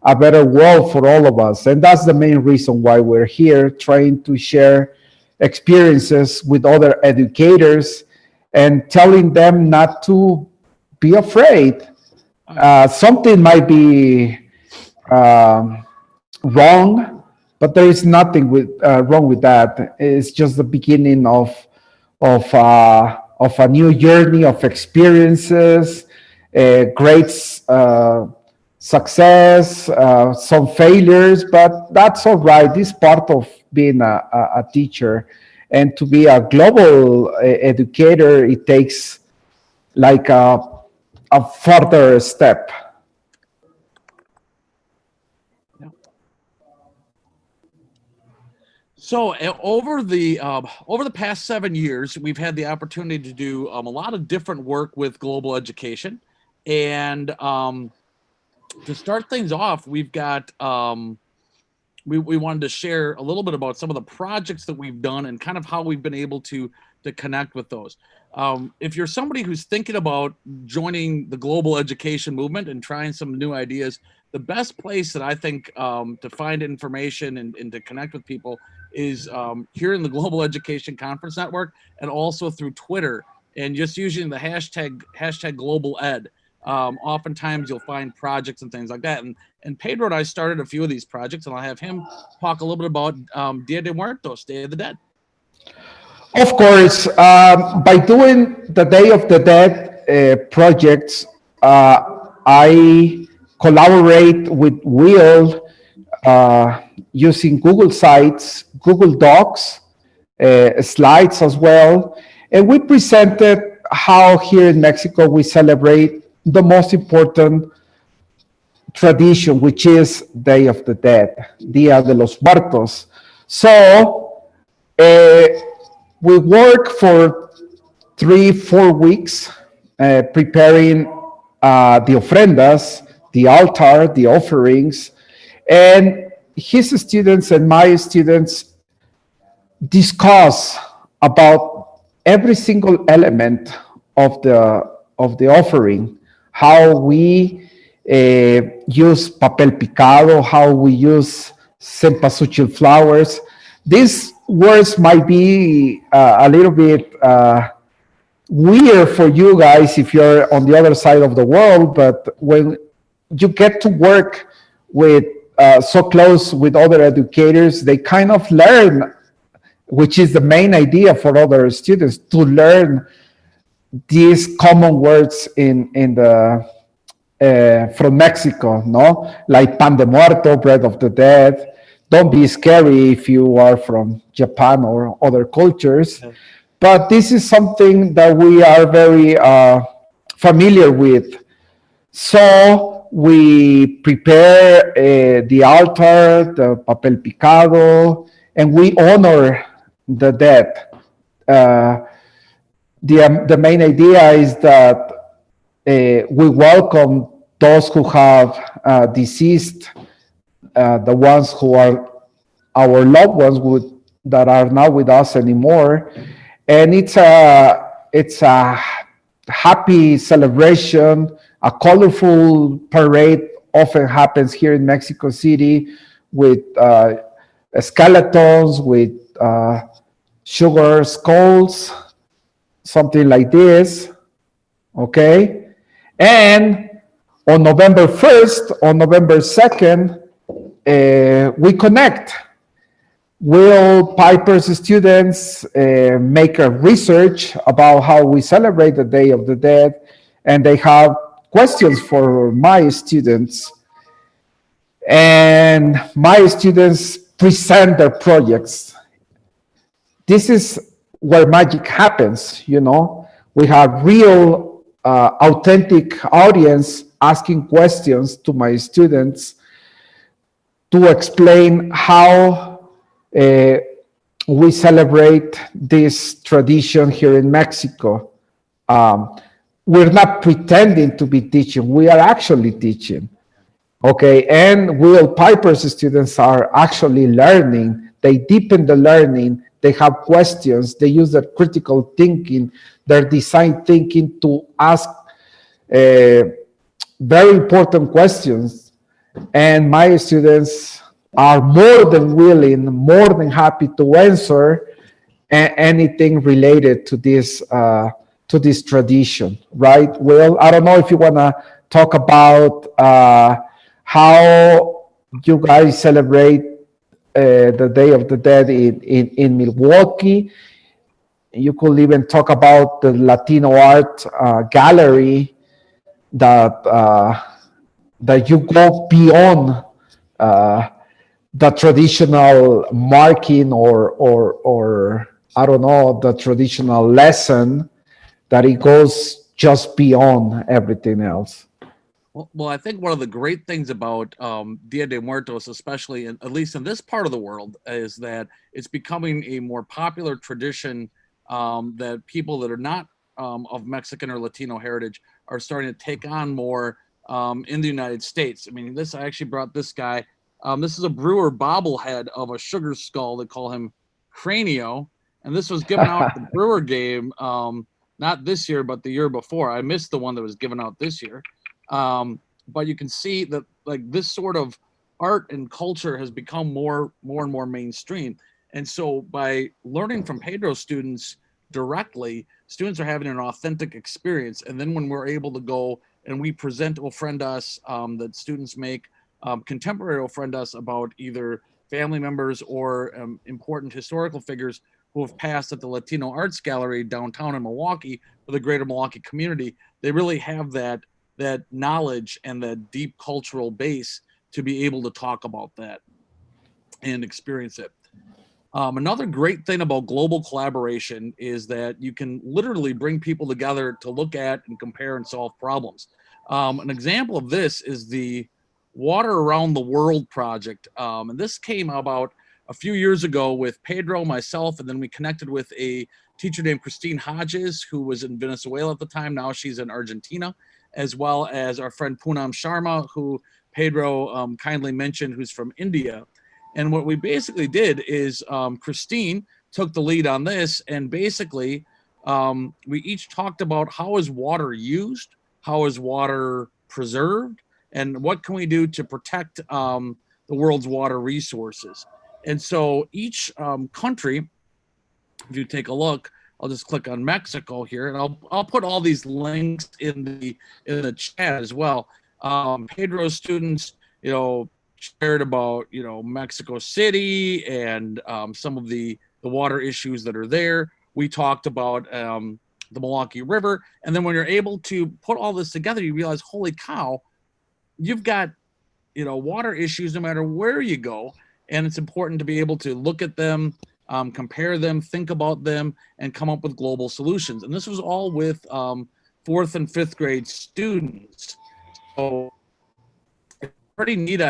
a better world for all of us. And that's the main reason why we're here, trying to share experiences with other educators and telling them not to be afraid. Something might be wrong, but there is nothing wrong with that. It's just the beginning of a new journey of experiences, great success, some failures, but that's all right. This is part of being a teacher. And to be a global educator, it takes like a further step. So over the past 7 years, we've had the opportunity to do a lot of different work with global education. And to start things off, we've got we wanted to share a little bit about some of the projects that we've done and kind of how we've been able to connect with those. If you're somebody who's thinking about joining the global education movement and trying some new ideas, the best place that I think to find information and to connect with people is here in the Global Education Conference Network, and also through Twitter, and just using the hashtag Global Ed. Oftentimes you'll find projects and things like that. And Pedro and I started a few of these projects, and I'll have him talk a little bit about Dia de Muertos, Day of the Dead. Of course, by doing the Day of the Dead projects, I collaborate with Will using Google Sites, Google Docs, slides as well. And we presented how here in Mexico we celebrate the most important tradition, which is Day of the Dead, Dia de los Muertos. So we work for 3-4 weeks preparing the ofrendas, the altar, the offerings, and his students and my students discuss about every single element of the offering, how we use papel picado, how we use cempasúchil flowers. These words might be a little bit weird for you guys if you're on the other side of the world, but when you get to work with so close with other educators, they kind of learn, which is the main idea for other students, to learn these common words in the from Mexico, no? Like pan de muerto, bread of the dead. Don't be scary if you are from Japan or other cultures. But this is something that we are very familiar with. So we prepare the altar, the papel picado, and we honor the dead. The main idea is that we welcome those who have deceased, the ones who are our loved ones that are not with us anymore, and it's a happy celebration. A colorful parade often happens here in Mexico City with skeletons, with sugar skulls, something like this. Okay, and on November 1st, on November 2nd, we connect. Will Piper's students make a research about how we celebrate the Day of the Dead, and they have questions for my students, and my students present their projects. This is where magic happens, you know. We have real, authentic audience asking questions to my students to explain how we celebrate this tradition here in Mexico. We're not pretending to be teaching, we are actually teaching. Okay, and Will Piper's students are actually learning. They deepen the learning, they have questions, they use their critical thinking, their design thinking to ask very important questions. And my students are more than willing, more than happy to answer anything related to this tradition, right? Will, I don't know if you want to talk about how you guys celebrate the Day of the Dead in Milwaukee. You could even talk about the Latino art gallery that you go beyond the traditional marking or I don't know, the traditional lesson, that it goes just beyond everything else. Well, I think one of the great things about Dia de Muertos, especially at least in this part of the world, is that it's becoming a more popular tradition that people that are not of Mexican or Latino heritage are starting to take on more in the United States. I mean, I actually brought this guy. This is a brewer bobblehead of a sugar skull. They call him Cranio. And this was given out at the brewer game, not this year, but the year before. I missed the one that was given out this year. But you can see that like this sort of art and culture has become more and more mainstream. And so by learning from Pedro's students directly, students are having an authentic experience. And then when we're able to go and we present ofrendas that students make, contemporary ofrendas about either family members or important historical figures who have passed at the Latino Arts Gallery downtown in Milwaukee for the greater Milwaukee community, they really have that knowledge and that deep cultural base to be able to talk about that and experience it. Another great thing about global collaboration is that you can literally bring people together to look at and compare and solve problems. An example of this is the Water Around the World project. And this came about a few years ago with Pedro, myself, and then we connected with a teacher named Christine Hodges, who was in Venezuela at the time. Now she's in Argentina, as well as our friend Poonam Sharma, who Pedro kindly mentioned, who's from India. And what we basically did is Christine took the lead on this, and basically we each talked about how is water used, how is water preserved, and what can we do to protect the world's water resources. And so each country, if you take a look, I'll just click on Mexico here, and I'll put all these links in the chat as well. Pedro's students, shared about Mexico City and some of the water issues that are there. We talked about the Milwaukee River, and then when you're able to put all this together, you realize, holy cow, you've got water issues no matter where you go, and it's important to be able to look at them, compare them, think about them, and come up with global solutions. And this was all with 4th and 5th grade students. So pretty neat.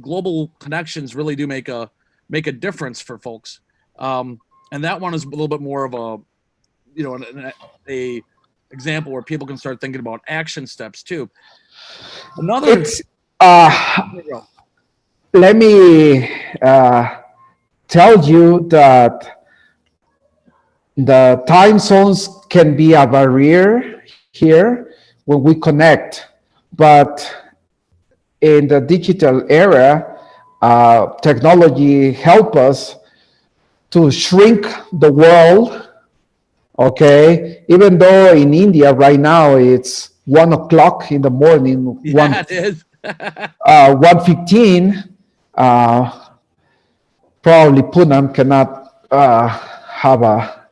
Global connections really do make a difference for folks. And that one is a little bit more of a example where people can start thinking about action steps too. Another. It's let me tell you that the time zones can be a barrier here when we connect, but in the digital era, technology help us to shrink the world. Okay, even though in India right now it's 1 o'clock in the morning, Yeah, it is. 1:15. Probably Poonam cannot have a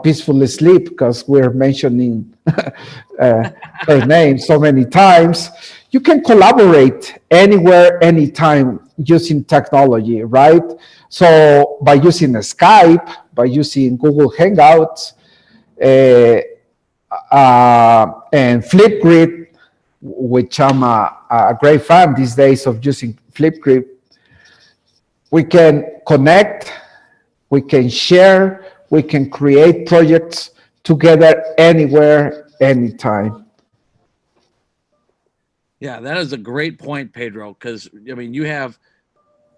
peaceful sleep because we're mentioning her name so many times. You can collaborate anywhere, anytime using technology, right? So by using Skype, by using Google Hangouts, and Flipgrid, which I'm a great fan these days of using Flipgrid, we can connect, we can share, we can create projects together anywhere, anytime. Yeah, that is a great point, Pedro, because you have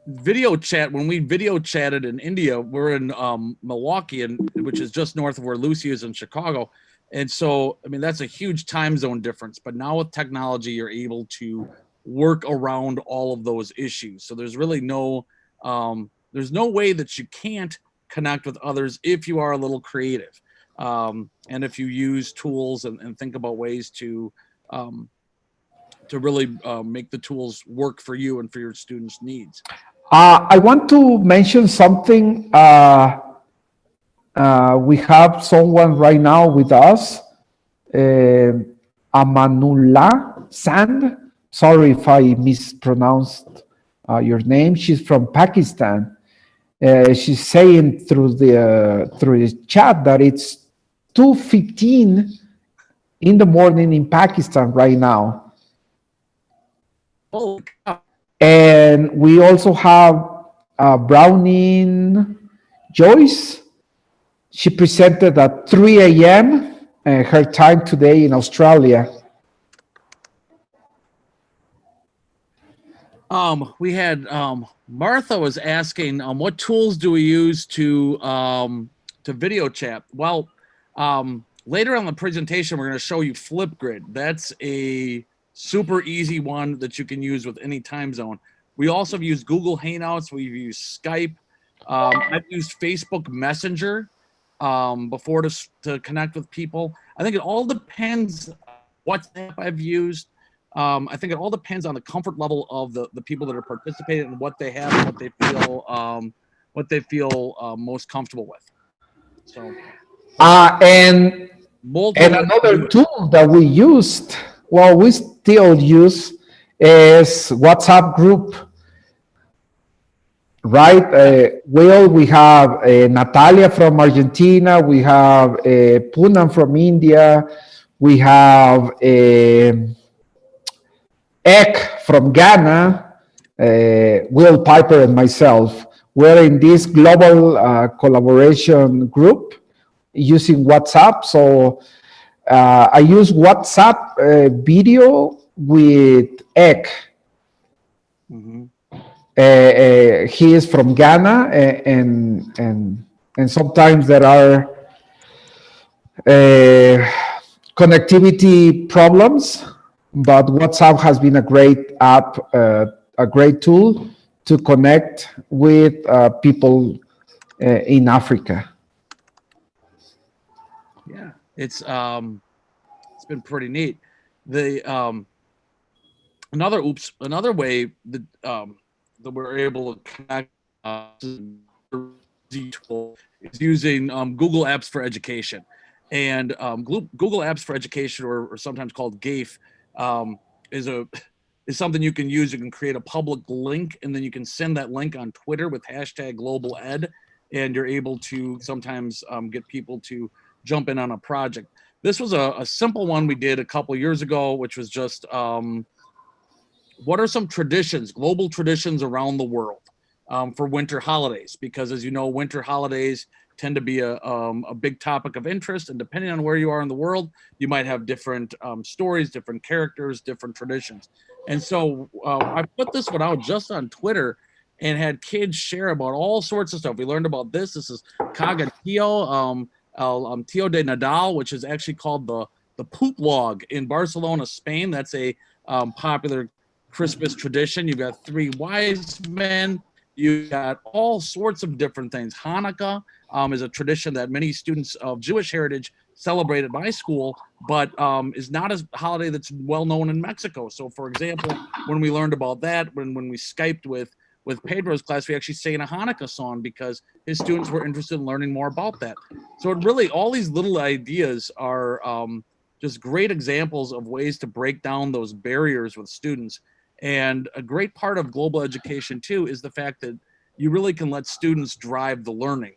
video chat. When we video chatted in India, we're in Milwaukee, which is just north of where Lucy is in Chicago. And so, that's a huge time zone difference. But now with technology, you're able to work around all of those issues. So there's really there's no way that you can't connect with others if you are a little creative. And if you use tools and think about ways to really make the tools work for you and for your students' needs. I want to mention something. We have someone right now with us, Amanullah Sand. Sorry if I mispronounced your name. She's from Pakistan. She's saying through the chat that it's 2:15 in the morning in Pakistan right now. Oh, And we also have Browning Joyce. She presented at 3 a.m. Her time today in Australia. We had Martha was asking, what tools do we use to video chat? Well, later on in the presentation, we're going to show you Flipgrid. That's a super easy one that you can use with any time zone. We also have used Google Hangouts. We've used Skype. I've used Facebook Messenger before to connect with people. I think it all depends what app I've used. I think it all depends on the comfort level of the people that are participating and what they have and what they feel most comfortable with. So, And another tool that we used, we still use, is WhatsApp group. Right? We have Natalia from Argentina. We have Poonam from India. We have Ek from Ghana, Will Piper and myself. We're in this global collaboration group using WhatsApp. So I use WhatsApp video with Ek. Mm-hmm. He is from Ghana, and sometimes there are connectivity problems, but WhatsApp has been a great app, a great tool to connect with people in Africa. Yeah, it's been pretty neat. The another way that that we're able to connect tool is using Google Apps for Education. And Google Apps for Education, or sometimes called GAFE, is something you can use. You can create a public link, and then you can send that link on Twitter with #GlobalEd, and you're able to sometimes get people to jump in on a project. This was a simple one we did a couple years ago, which was just what are some traditions, global traditions around the world for winter holidays? Because as you know, winter holidays tend to be a big topic of interest, and depending on where you are in the world, you might have different stories, different characters, different traditions. And so I put this one out just on Twitter and had kids share about all sorts of stuff. We learned about this. This is Cagantillo, Tio de Nadal, which is actually called the poop log in Barcelona, Spain. That's a popular Christmas tradition. You've got three wise men. You've got all sorts of different things. Hanukkah is a tradition that many students of Jewish heritage celebrate at my school, but is not a holiday that's well known in Mexico. So, for example, when we learned about that, when we Skyped with Pedro's class, we actually sang a Hanukkah song because his students were interested in learning more about that. So it really, all these little ideas are just great examples of ways to break down those barriers with students. And a great part of global education too is the fact that you really can let students drive the learning.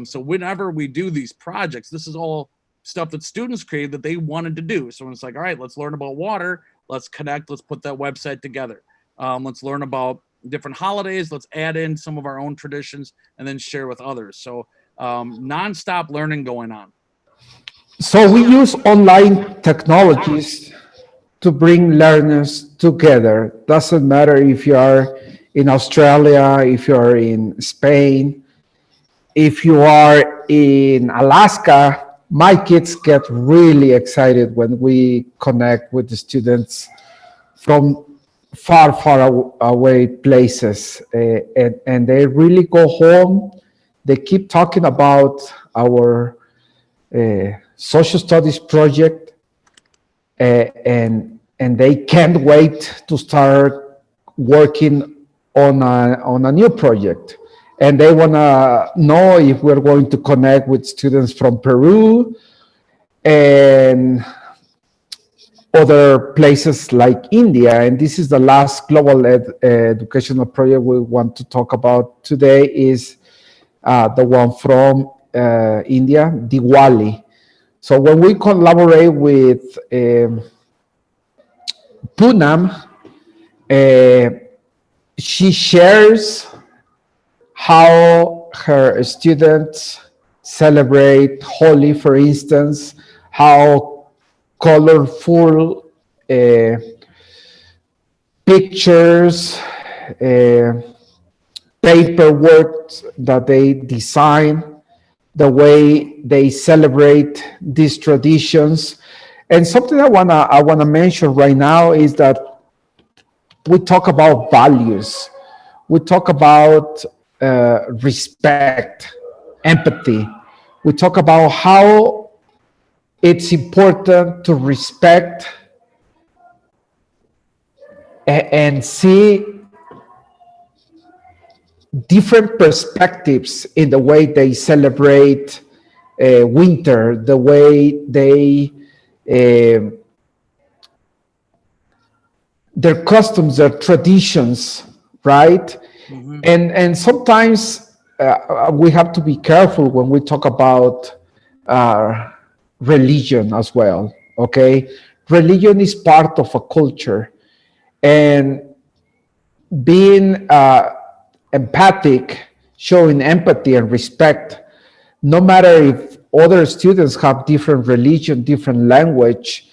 So whenever we do these projects, this is all stuff that students created that they wanted to do. So it's like, all right, let's learn about water. Let's connect. Let's put that website together. Let's learn about different holidays. Let's add in some of our own traditions and then share with others. So nonstop learning going on. So we use online technologies to bring learners together. Doesn't matter if you are in Australia, if you are in Spain, if you are in Alaska. My kids get really excited when we connect with the students from far, far away places, and they really go home. They keep talking about our social studies project, and they can't wait to start working on a new project. And they want to know if we're going to connect with students from Peru and other places like India. And this is the last global educational project we want to talk about today, is the one from India, Diwali. So when we collaborate with Poonam, she shares how her students celebrate Holi, for instance, how colorful pictures, paperwork that they design, the way they celebrate these traditions. And something I wanna mention right now is that we talk about values. We talk about respect, empathy. We talk about how it's important to respect and see different perspectives in the way they celebrate winter, the way they their customs, their traditions, right? Mm-hmm. And sometimes we have to be careful when we talk about religion as well, okay? Religion is part of a culture, and being empathic, showing empathy and respect, no matter if other students have different religion, different language,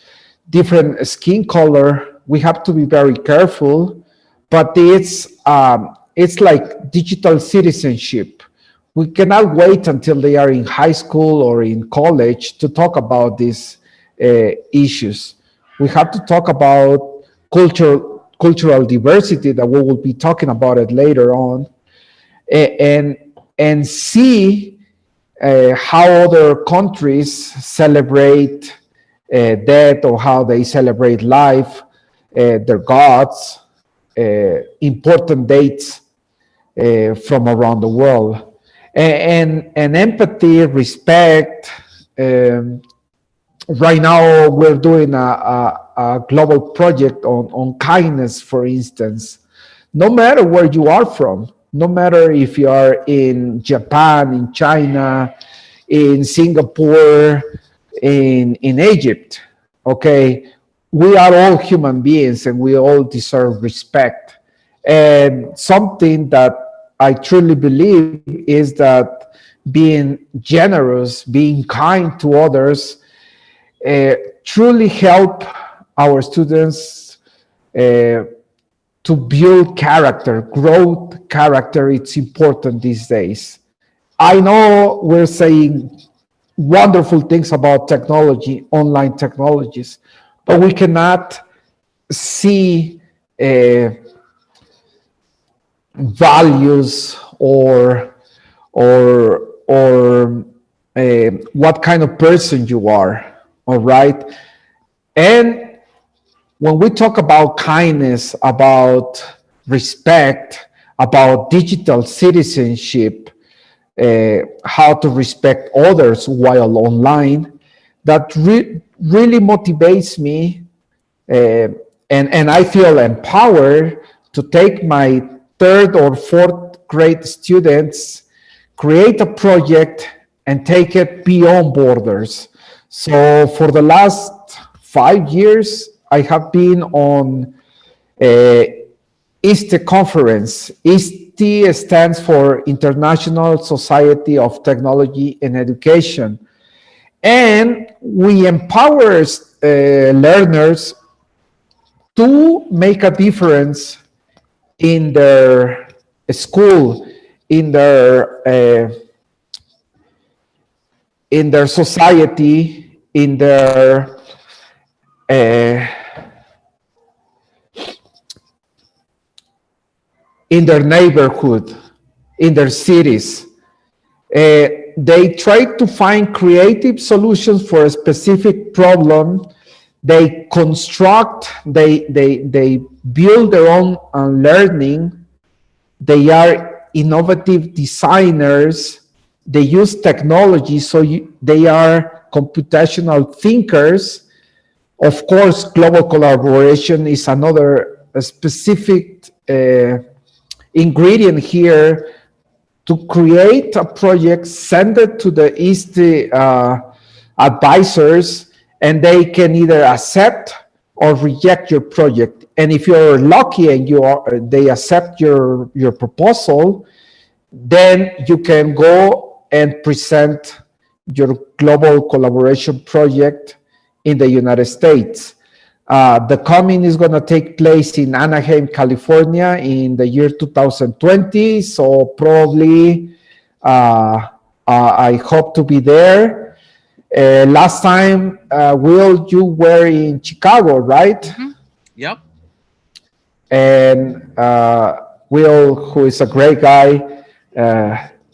different skin color, we have to be very careful. But it's like digital citizenship. We cannot wait until they are in high school or in college to talk about these issues. We have to talk about cultural diversity, that we will be talking about it later on, and see how other countries celebrate death, or how they celebrate life, their gods, important dates from around the world, and empathy, respect. Right now, we're doing a global project on kindness, for instance. No matter where you are from, no matter if you are in Japan, in China, in Singapore, in Egypt, okay, we are all human beings and we all deserve respect. And something that I truly believe is that being generous, being kind to others, truly help our students to build character, growth character. It's important these days. I know we're saying wonderful things about technology, online technologies, but we cannot see values or what kind of person you are. All right. And when we talk about kindness, about respect, about digital citizenship, how to respect others while online, that really motivates me, and I feel empowered to take my third or fourth grade students, create a project, and take it beyond borders. So for the last 5 years, I have been on ISTE conference. ISTE stands for International Society of Technology and Education. And we empower learners to make a difference in their school, in their society, in their neighborhood, in their cities. They try to find creative solutions for a specific problem. They construct, they build their own learning. They are innovative designers. They use technology, so they are computational thinkers. Of course, global collaboration is another specific ingredient here. To create a project, send it to the ISTE advisors, and they can either accept or reject your project. And if you're lucky and they accept your proposal, then you can go and present your global collaboration project in the United States. The coming is going to take place in Anaheim, California in the year 2020. So probably I hope to be there. Last time, Will, you were in Chicago, right? Mm-hmm. Yep. And Will, who is a great guy,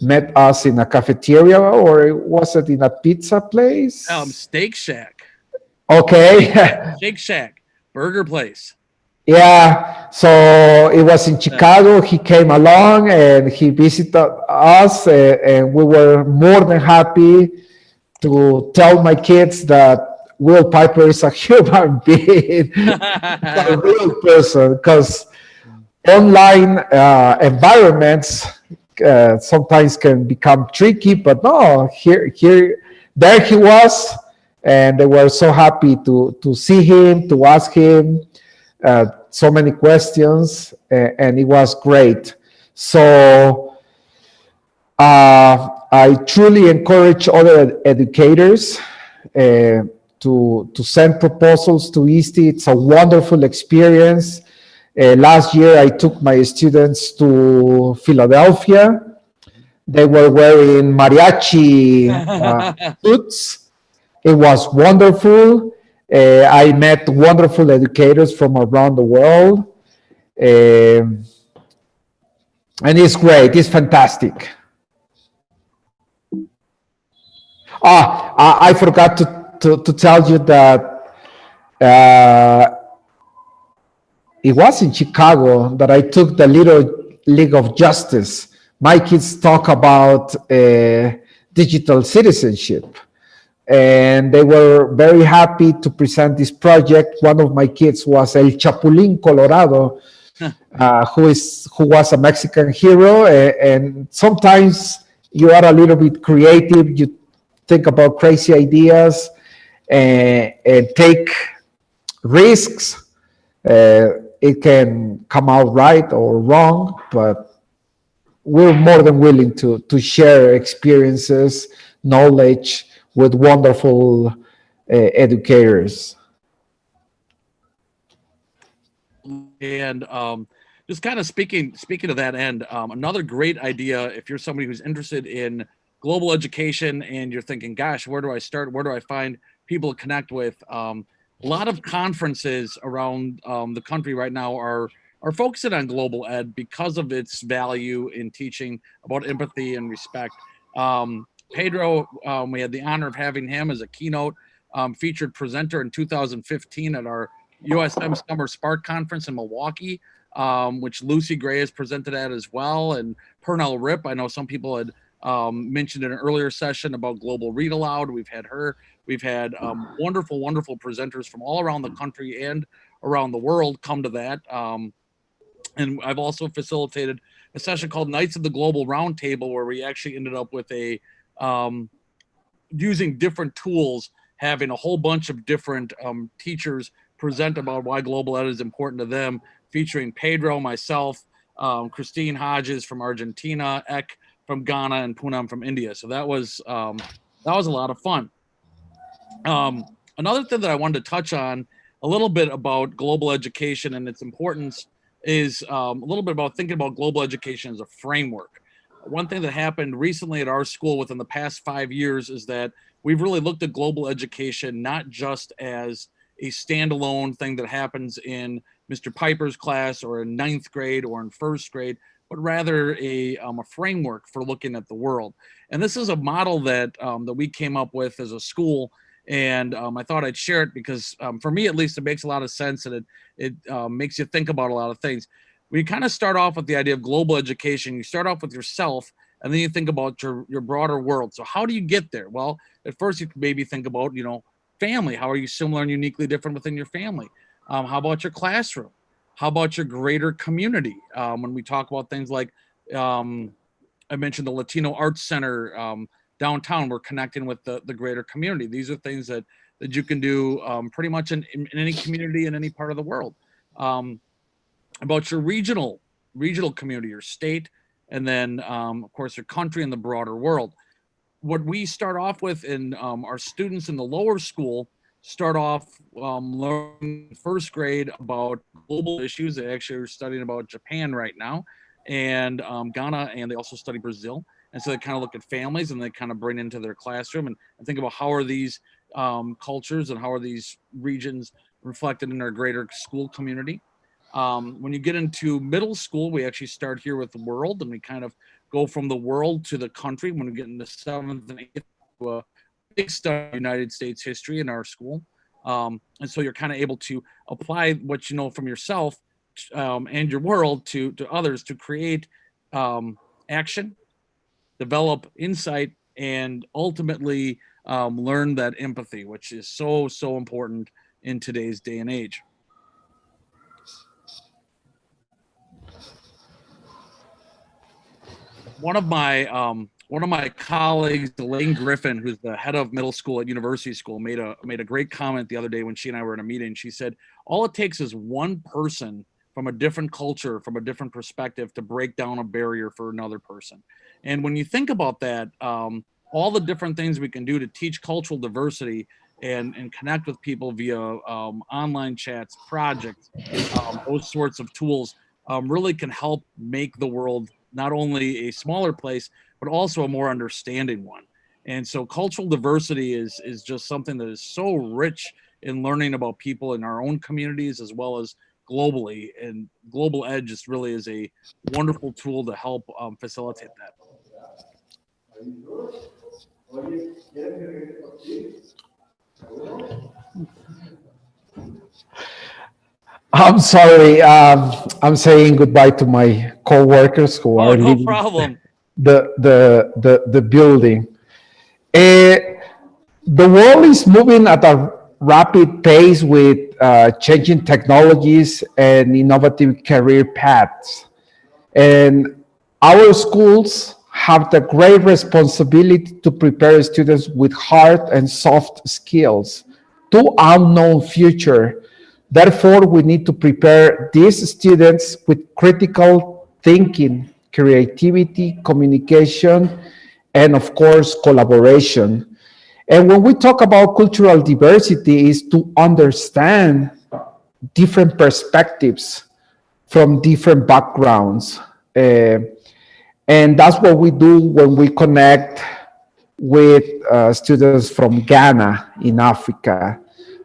met us in a cafeteria, or was it in a pizza place? Steak Shack. Okay. Shake Shack, burger place. Yeah, so it was in Chicago. He came along and he visited us, and we were more than happy to tell my kids that Will Piper is a human being, a real person, because online environments sometimes can become tricky, but no, there he was. And they were so happy to see him, to ask him so many questions, and it was great. So I truly encourage other educators to send proposals to ISTE. It's a wonderful experience. Last year, I took my students to Philadelphia. They were wearing mariachi suits. It was wonderful. I met wonderful educators from around the world. And it's great. It's fantastic. I forgot to tell you that it was in Chicago that I took the Little League of Justice. My kids talk about digital citizenship. And they were very happy to present this project. One of my kids was El Chapulín Colorado, who was a Mexican hero. And sometimes you are a little bit creative. You think about crazy ideas and take risks. It can come out right or wrong, but we're more than willing to share experiences, knowledge with wonderful educators. And just kind of speaking to that end, another great idea, if you're somebody who's interested in global education and you're thinking, gosh, where do I start? Where do I find people to connect with? A lot of conferences around the country right now are focusing on global ed because of its value in teaching about empathy and respect. Pedro, we had the honor of having him as a keynote featured presenter in 2015 at our USM Summer Spark Conference in Milwaukee, which Lucy Gray has presented at as well. And Pernell Rip, I know some people had mentioned in an earlier session about Global Read Aloud. We've had her. We've had wonderful, wonderful presenters from all around the country and around the world come to that. And I've also facilitated a session called Knights of the Global Roundtable, where we actually ended up with a using different tools, having a whole bunch of different teachers present about why global ed is important to them, featuring Pedro, myself, Christine Hodges from Argentina, Ek from Ghana, and Poonam from India. So that was a lot of fun. Another thing that I wanted to touch on a little bit about global education and its importance is a little bit about thinking about global education as a framework. One thing that happened recently at our school within the past 5 years is that we've really looked at global education not just as a standalone thing that happens in Mr. Piper's class or in 9th grade or in 1st grade, but rather a framework for looking at the world. And this is a model that that we came up with as a school. And I thought I'd share it because for me, at least, it makes a lot of sense, and it makes you think about a lot of things. We kind of start off with the idea of global education. You start off with yourself, and then you think about your broader world. So how do you get there? Well, at first you could maybe think about, family. How are you similar and uniquely different within your family? How about your classroom? How about your greater community? When we talk about things like, I mentioned the Latino Arts Center downtown, we're connecting with the greater community. These are things that you can do pretty much in any community in any part of the world. About your regional community, your state, and then of course your country and the broader world. What we start off with in our students in the lower school start off learning 1st grade about global issues. They actually are studying about Japan right now and Ghana, and they also study Brazil. And so they kind of look at families and they kind of bring into their classroom and think about how are these cultures and how are these regions reflected in our greater school community. When you get into middle school, we actually start here with the world, and we kind of go from the world to the country. When we get into 7th and 8th, to a big study of United States history in our school. And so you're kind of able to apply what you know from yourself and your world to others to create action, develop insight, and ultimately learn that empathy, which is so important in today's day and age. One of my colleagues, Elaine Griffin, who's the head of middle school at University School, made a great comment the other day when she and I were in a meeting. She said, all it takes is one person from a different culture, from a different perspective, to break down a barrier for another person. And when you think about that, all the different things we can do to teach cultural diversity and connect with people via online chats, projects, those sorts of tools really can help make the world not only a smaller place, but also a more understanding one. And so cultural diversity is just something that is so rich in learning about people in our own communities as well as globally. And Global Ed just really is a wonderful tool to help facilitate that. I'm sorry. I'm saying goodbye to my co-workers who are no leaving problem. the building. The world is moving at a rapid pace with changing technologies and innovative career paths. And our schools have the great responsibility to prepare students with hard and soft skills to unknown future. Therefore, we need to prepare these students with critical thinking, creativity, communication, and of course, collaboration. And when we talk about cultural diversity, is to understand different perspectives from different backgrounds. And that's what we do when we connect with students from Ghana in Africa.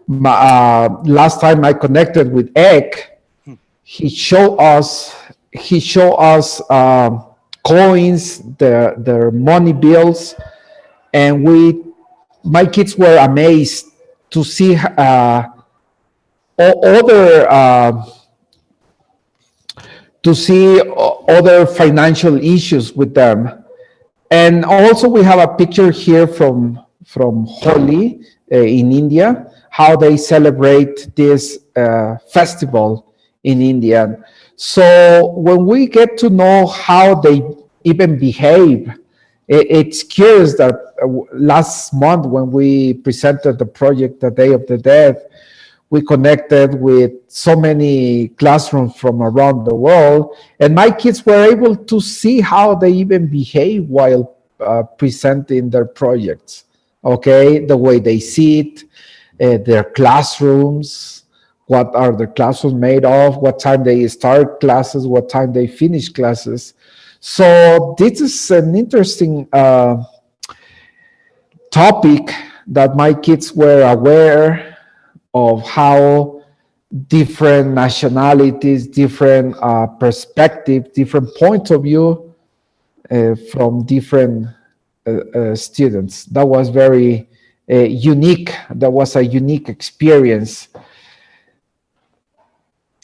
Last time I connected with Ek, he showed us coins, their money bills, and my kids were amazed to see other financial issues with them. And also we have a picture here from Holi in India, how they celebrate this festival in India. So when we get to know how they even behave, it's curious that last month when we presented the project, the Day of the Dead, we connected with so many classrooms from around the world, and my kids were able to see how they even behave while presenting their projects. Okay, the way they sit, their classrooms, what are the classrooms made of, what time they start classes, what time they finish classes. So this is an interesting topic that my kids were aware of, how different nationalities, different perspectives, different points of view from different students. That was very unique. That was a unique experience.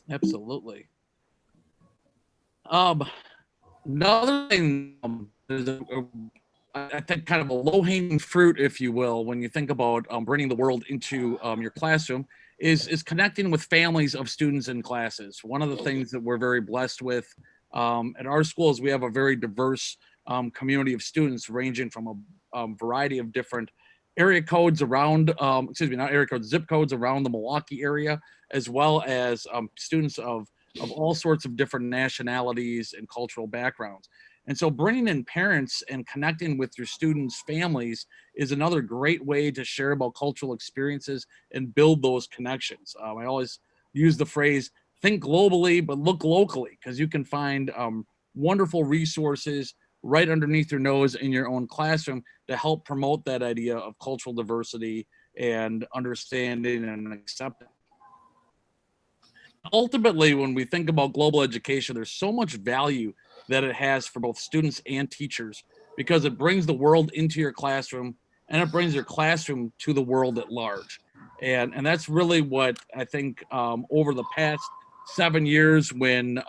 Absolutely. Another thing is I think kind of a low-hanging fruit, if you will, when you think about bringing the world into your classroom, is connecting with families of students in classes. One of the things that we're very blessed with at our school is we have a very diverse community of students ranging from a variety of different area codes around, not area codes, zip codes around the Milwaukee area, as well as students of all sorts of different nationalities and cultural backgrounds. And so bringing in parents and connecting with your students' families is another great way to share about cultural experiences and build those connections. I always use the phrase, think globally, but look locally, because you can find wonderful resources right underneath your nose in your own classroom to help promote that idea of cultural diversity and understanding and acceptance. Ultimately, when we think about global education, there's so much value that it has for both students and teachers, because it brings the world into your classroom and it brings your classroom to the world at large. And that's really what I think over the past 7 years, when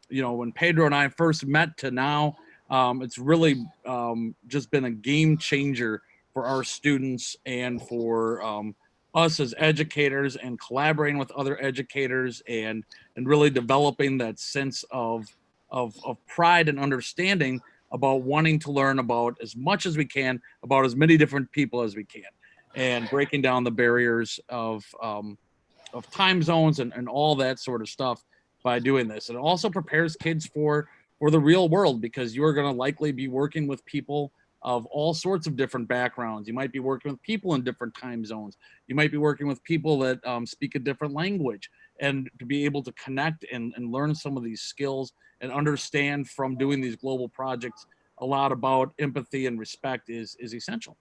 when Pedro and I first met to now, it's really just been a game changer for our students and for us as educators, and collaborating with other educators and really developing that sense of pride and understanding about wanting to learn about as much as we can about as many different people as we can, and breaking down the barriers of time zones and all that sort of stuff by doing this. And it also prepares kids for the real world, because you're going to likely be working with people of all sorts of different backgrounds. You might be working with people in different time zones. You might be working with people that speak a different language, and to be able to connect and learn some of these skills and understand from doing these global projects a lot about empathy and respect is essential.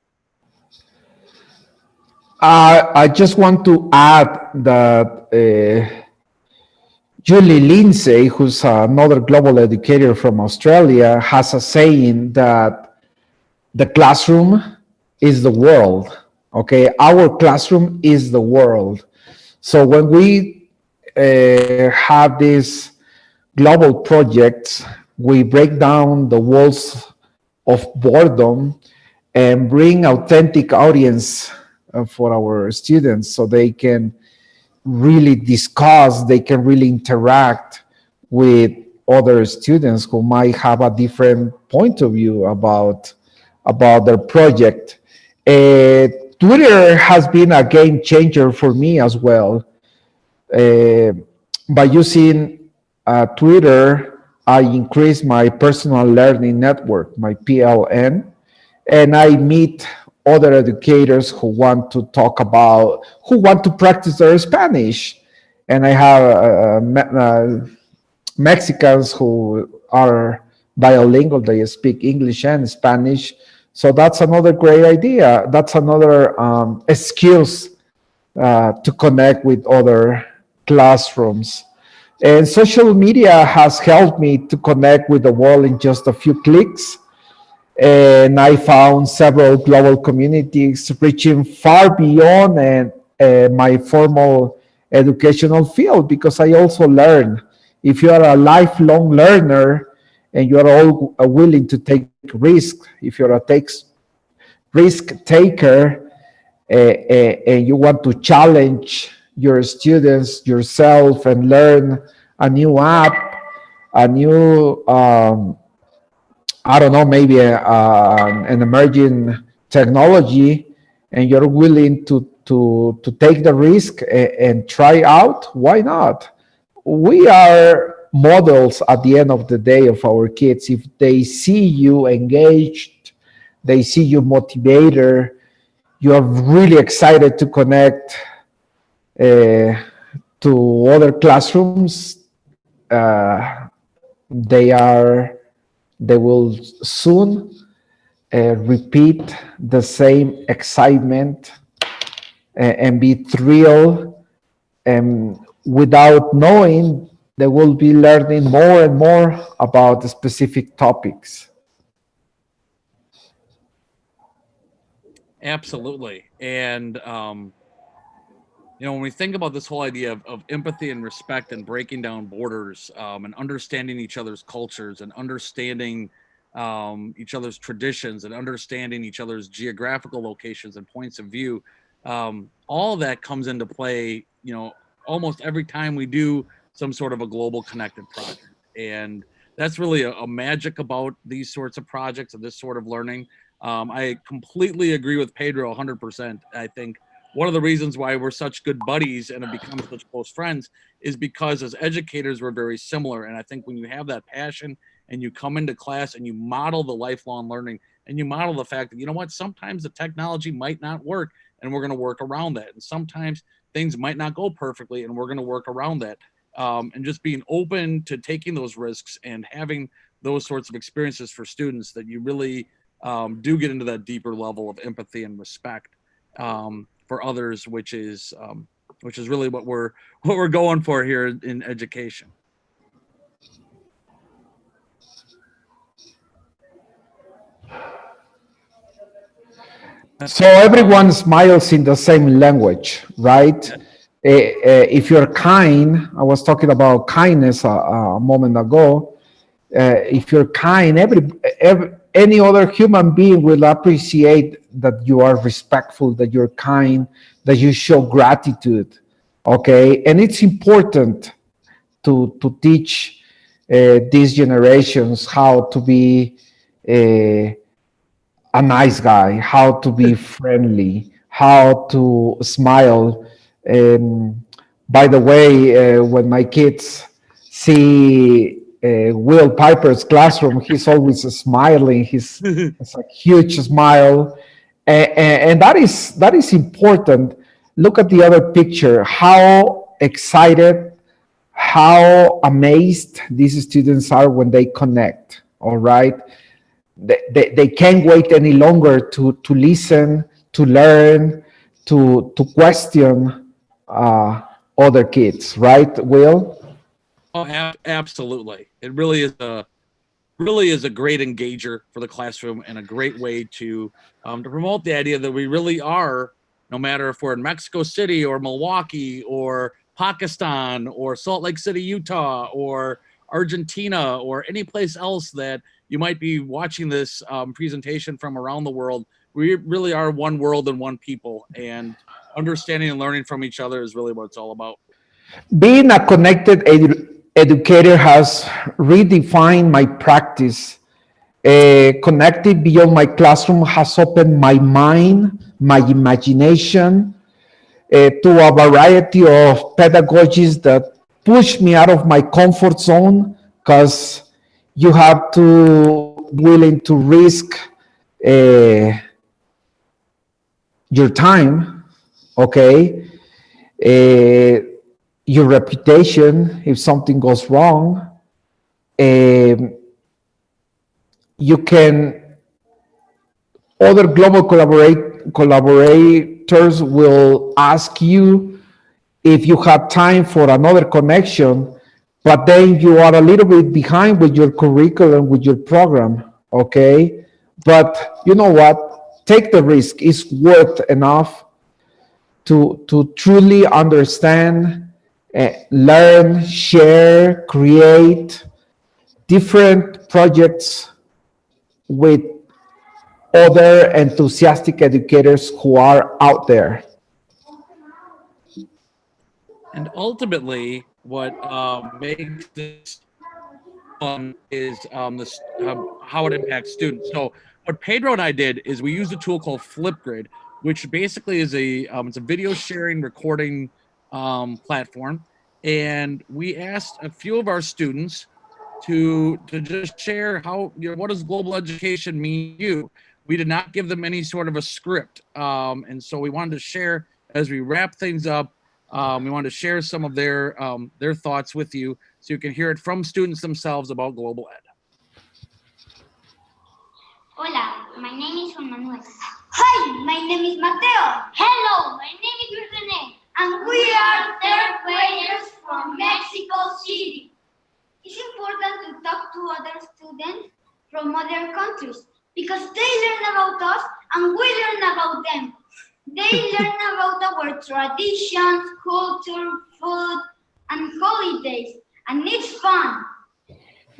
I just want to add that Julie Lindsay, who's another global educator from Australia, has a saying that the classroom is the world. Okay, our classroom is the world. So when we have these global projects, we break down the walls of boredom and bring authentic audience for our students, so they can really discuss, they can really interact with other students who might have a different point of view about their project. Twitter has been a game changer for me as well. Uh, by using Twitter, I increase my personal learning network, my PLN, and I meet other educators who want to who want to practice their Spanish. And I have Mexicans who are bilingual, they speak English and Spanish. So that's another great idea. That's another excuse to connect with other classrooms. And social media has helped me to connect with the world in just a few clicks. And I found several global communities reaching far beyond my formal educational field, because I also learn. If you are a lifelong learner and you are all willing to take risk, if you're a risk taker, and you want to challenge your students, yourself, and learn a new app, a new I don't know, maybe an emerging technology, and you're willing to take the risk and try out, why not? We are models at the end of the day of our kids. If they see you engaged, they see you motivated, you are really excited to connect to other classrooms, they will soon repeat the same excitement and be thrilled, and without knowing, they will be learning more and more about the specific topics. Absolutely. And, when we think about this whole idea of empathy and respect and breaking down borders, and understanding each other's cultures and understanding each other's traditions and understanding each other's geographical locations and points of view, all of that comes into play, almost every time we do some sort of a global connected project. And that's really a magic about these sorts of projects and this sort of learning. I completely agree with Pedro 100%. I think one of the reasons why we're such good buddies and have become such close friends is because as educators, we're very similar. And I think when you have that passion and you come into class and you model the lifelong learning and you model the fact that, sometimes the technology might not work and we're going to work around that. And sometimes things might not go perfectly and we're going to work around that. And just being open to taking those risks and having those sorts of experiences for students, that you really do get into that deeper level of empathy and respect for others, which is really what we're going for here in education. So everyone smiles in the same language, right? If you're kind, I was talking about kindness a moment ago. If you're kind, any other human being will appreciate that you are respectful, that you're kind, that you show gratitude. Okay, and it's important to teach these generations how to be a nice guy, how to be friendly, how to smile. By the way, when my kids see Will Piper's classroom, he's always smiling. It's a huge smile, and that is important. Look at the other picture. How excited, how amazed these students are when they connect. All right, they can't wait any longer to listen, to learn, to question other kids. Right, Will? Oh, absolutely. It really is a great engager for the classroom and a great way to promote the idea that we really are, no matter if we're in Mexico City or Milwaukee or Pakistan or Salt Lake City, Utah, or Argentina, or any place else that you might be watching this presentation from around the world. We really are one world and one people, and understanding and learning from each other is really what it's all about. Being a connected educator has redefined my practice. Connected beyond my classroom has opened my mind, my imagination, to a variety of pedagogies that push me out of my comfort zone, because you have to willing to risk uh, your time, okay, your reputation if something goes wrong. You can, other global collaborators will ask you if you have time for another connection, but then you are a little bit behind with your curriculum, with your program, okay? But you know what? Take the risk. It's worth enough to truly understand, learn, share, create different projects with other enthusiastic educators who are out there. And ultimately, what makes this fun is this how it impacts students. So what Pedro and I did is we used a tool called Flipgrid, which basically is it's a video sharing recording platform, and we asked a few of our students to just share how, what does global education mean to you. We did not give them any sort of a script, and so we wanted to share as we wrap things up. We wanted to share some of their thoughts with you, so you can hear it from students themselves about global ed. Hola, my name is Juan Manuel. Hi, my name is Mateo. Hello, my name is Rene. And we are third graders from Mexico City. It's important to talk to other students from other countries because they learn about us and we learn about them. They learn about our traditions, culture, food, and holidays, and it's fun.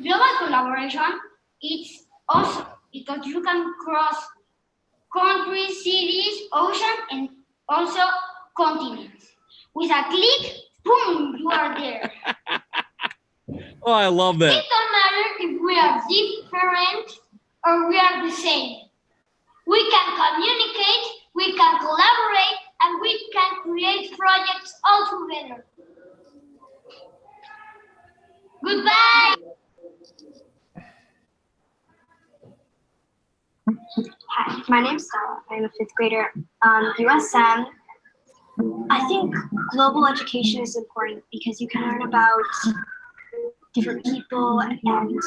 Global collaboration is awesome because you can cross countries, cities, oceans, and also continents. With a click, boom, you are there. Oh, I love that. It don't matter if we are different or we are the same. We can communicate, we can collaborate, and we can create projects all together. Goodbye! Hi, my name's Stella. I'm a fifth grader. USM, I think global education is important because you can learn about different people and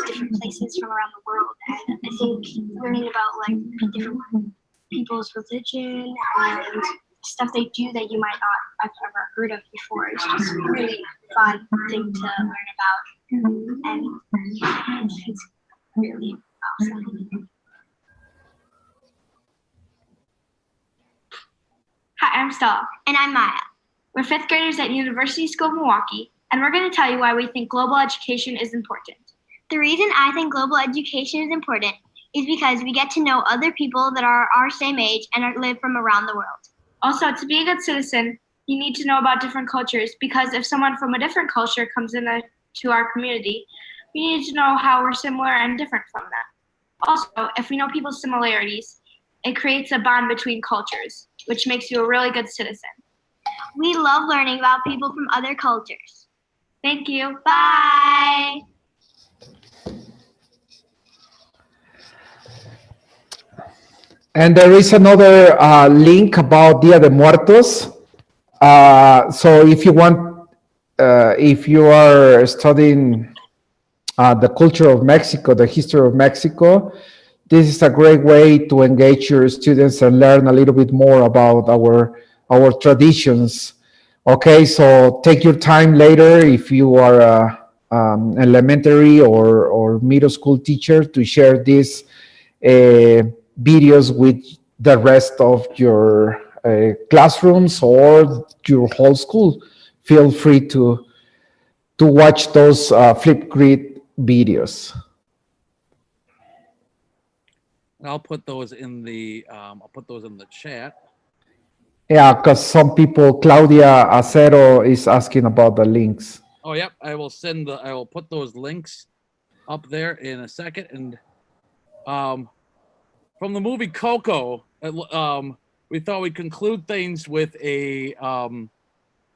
different places from around the world. And I think learning about like different people's religion and stuff they do that you might not have ever heard of before is just a really fun thing to learn about. And it's really awesome. Hi, I'm Stella. And I'm Maya. We're fifth graders at University School of Milwaukee, and we're going to tell you why we think global education is important. The reason I think global education is important is because we get to know other people that are our same age and live from around the world. Also, to be a good citizen, you need to know about different cultures because if someone from a different culture comes into our community, we need to know how we're similar and different from them. Also, if we know people's similarities, it creates a bond between cultures, which makes you a really good citizen. We love learning about people from other cultures. Thank you. Bye! And there is another link about Dia de Muertos. So if you want, if you are studying the culture of Mexico, the history of Mexico, this is a great way to engage your students and learn a little bit more about our traditions. Okay, so take your time later if you are a elementary or middle school teacher to share these videos with the rest of your classrooms or your whole school. Feel free to watch those Flipgrid videos. And I'll put those in the chat. Yeah, because some people, Claudia Acero is asking about the links. Oh, yep. I will put those links up there in a second. And from the movie Coco, we thought we'd conclude things with a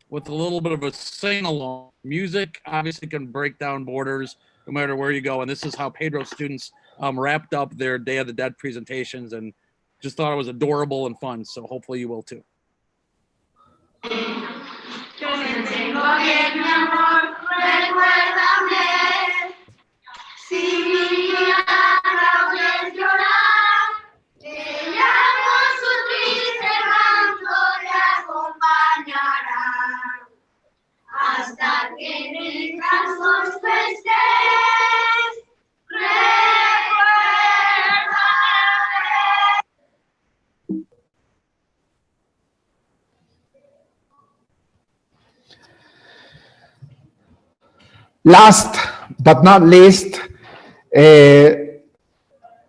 little bit of a sing along. Music obviously can break down borders no matter where you go, and this is how Pedro students wrapped up their Day of the Dead presentations, and just thought it was adorable and fun. So hopefully you will too. Yo te tengo bien, mi amor, recuérdame. Si mi mirada ves llorar, ella con su triste canto te acompañará. Hasta que en el corazón tú estés, recuérdame. Last but not least,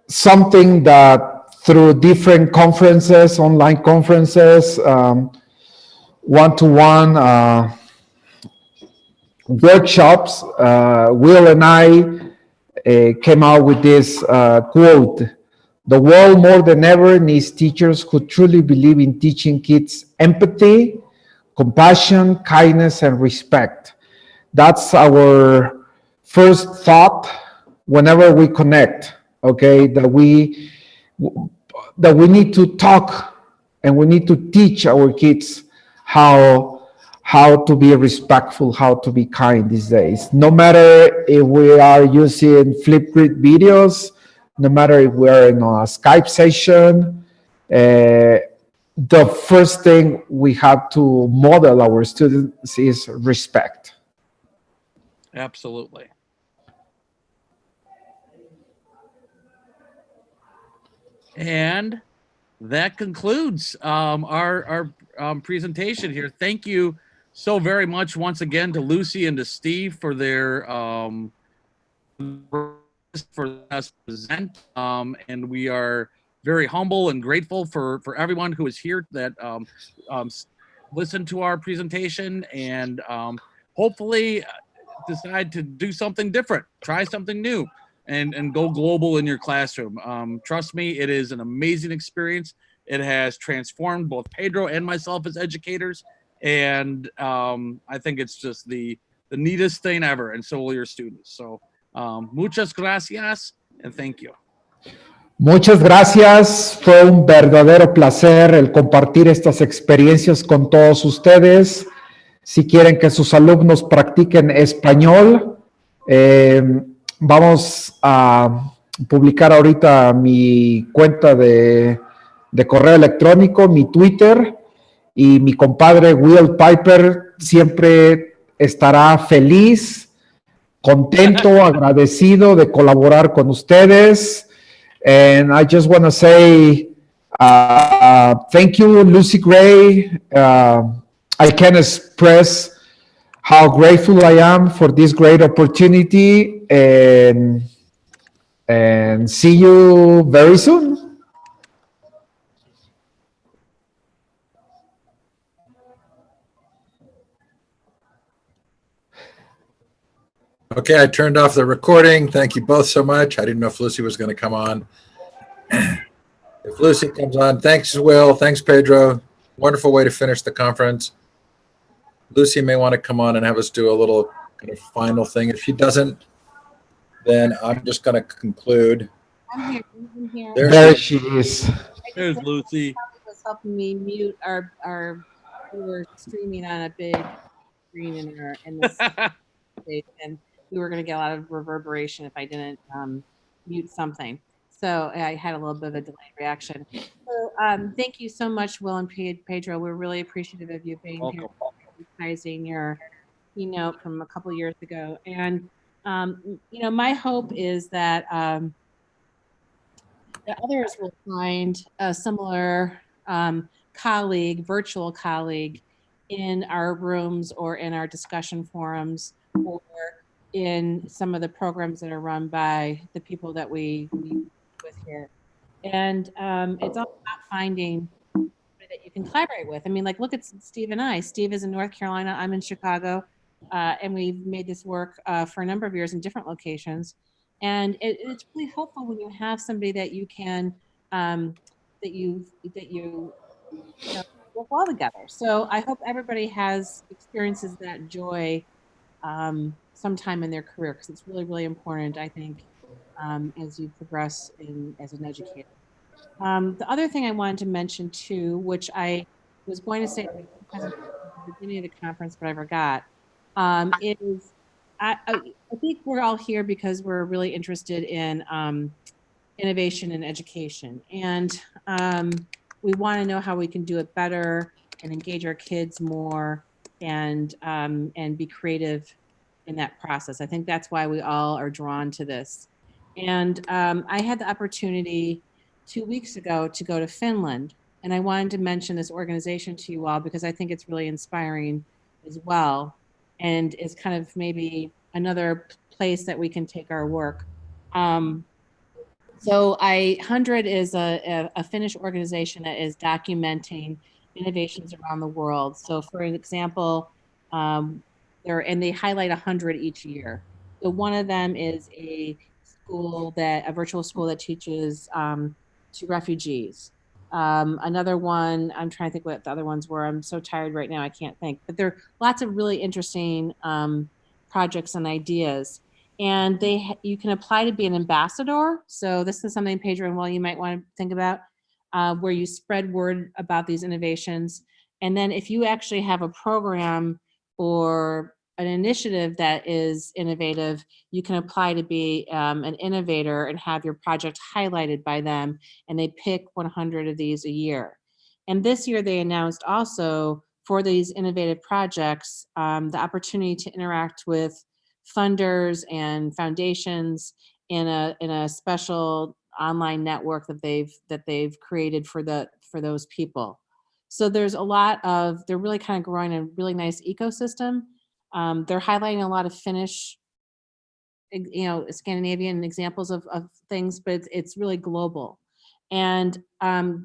something that through different conferences, online conferences, one-to-one workshops, Will and I came out with this quote: "The world more than ever needs teachers who truly believe in teaching kids empathy, compassion, kindness, and respect." That's our first thought whenever we connect, okay? That we need to talk and we need to teach our kids how to be respectful, how to be kind these days. No matter if we are using Flipgrid videos, no matter if we're in a Skype session, the first thing we have to model our students is respect. Absolutely. And that concludes our presentation here. Thank you so very much once again to Lucy and to Steve for their for us to present. And we are very humble and grateful for everyone who is here that listened to our presentation, and hopefully decide to do something different, try something new, and go global in your classroom. Trust me, it is an amazing experience. It has transformed both Pedro and myself as educators, and I think it's just the neatest thing ever, and so will your students. So muchas gracias, and thank you. Muchas gracias. Fue un verdadero placer el compartir estas experiencias con todos ustedes. Si quieren que sus alumnos practiquen español, vamos a publicar ahorita mi cuenta de correo electrónico, mi Twitter, y mi compadre Will Piper siempre estará feliz, contento, agradecido de colaborar con ustedes. And I just want to say thank you, Lucy Gray. I can express how grateful I am for this great opportunity, and see you very soon. Okay, I turned off the recording. Thank you both so much. I didn't know if Lucy was going to come on. If Lucy comes on, thanks, Will. Thanks, Pedro. Wonderful way to finish the conference. Lucy may want to come on and have us do a little kind of final thing. If she doesn't, then I'm just going to conclude. I'm here. I'm here. There she is. There's Lucy. Probably was helping me mute our we were streaming on a big screen in this space, and we were going to get a lot of reverberation if I didn't mute something. So I had a little bit of a delayed reaction. So thank you so much, Will and Pedro. We're really appreciative of you being here, recognizing your keynote from a couple of years ago. And you know, my hope is that that others will find a similar colleague, virtual colleague, in our rooms or in our discussion forums or in some of the programs that are run by the people that we meet with here. And it's all about finding somebody that you can collaborate with. I mean, like, look at Steve and I. Steve is in North Carolina, I'm in Chicago, and we've made this work for a number of years in different locations. And it's really helpful when you have somebody that you can, that you you know, work well together. So I hope everybody experiences that joy sometime in their career, because it's really, really important, I think, as you progress as an educator. The other thing I wanted to mention too, which I was going to say at the beginning of the conference, but I forgot, is I think we're all here because we're really interested in innovation and education. And we want to know how we can do it better and engage our kids more and be creative in that process. I think that's why we all are drawn to this. And I had the opportunity 2 weeks ago to go to Finland. And I wanted to mention this organization to you all because I think it's really inspiring as well. And it's kind of maybe another place that we can take our work. So 100 is a Finnish organization that is documenting innovations around the world. So for an example, they highlight 100 each year. So one of them is a virtual school that teaches to refugees. Another one, I'm trying to think what the other ones were. I'm so tired right now, I can't think. But there are lots of really interesting projects and ideas. And you can apply to be an ambassador. So this is something, Pedro and Will, you might want to think about, where you spread word about these innovations. And then if you actually have a program or an initiative that is innovative, you can apply to be an innovator and have your project highlighted by them. And they pick 100 of these a year. And this year they announced also for these innovative projects, the opportunity to interact with funders and foundations in a special online network that they've created for those people. So there's a lot they're really kind of growing a really nice ecosystem. They're highlighting a lot of Finnish, Scandinavian examples of things, but it's really global. And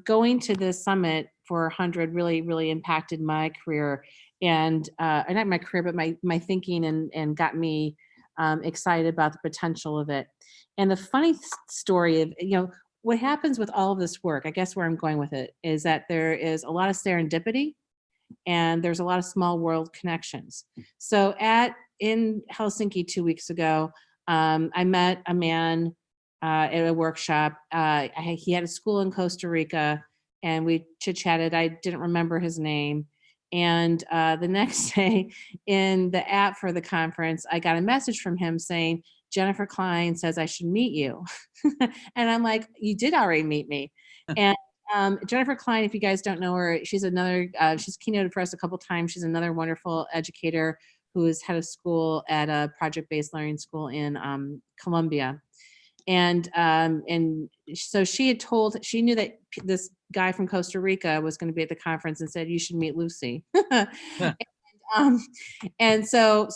going to this summit for 100 really, really impacted my career and not my career, but my thinking and got me excited about the potential of it. And the funny story of, what happens with all of this work, I guess where I'm going with it, is that there is a lot of serendipity and there's a lot of small world connections. So in Helsinki 2 weeks ago, I met a man at a workshop. He had a school in Costa Rica and we chit-chatted. I didn't remember his name. And the next day in the app for the conference, I got a message from him saying, Jennifer Klein says I should meet you. And I'm like, you did already meet me. And Jennifer Klein, if you guys don't know her, she's she's keynoted for us a couple times. She's another wonderful educator who is head of school at a project-based learning school in Colombia. And so she knew that this guy from Costa Rica was going to be at the conference and said, you should meet Lucy. And so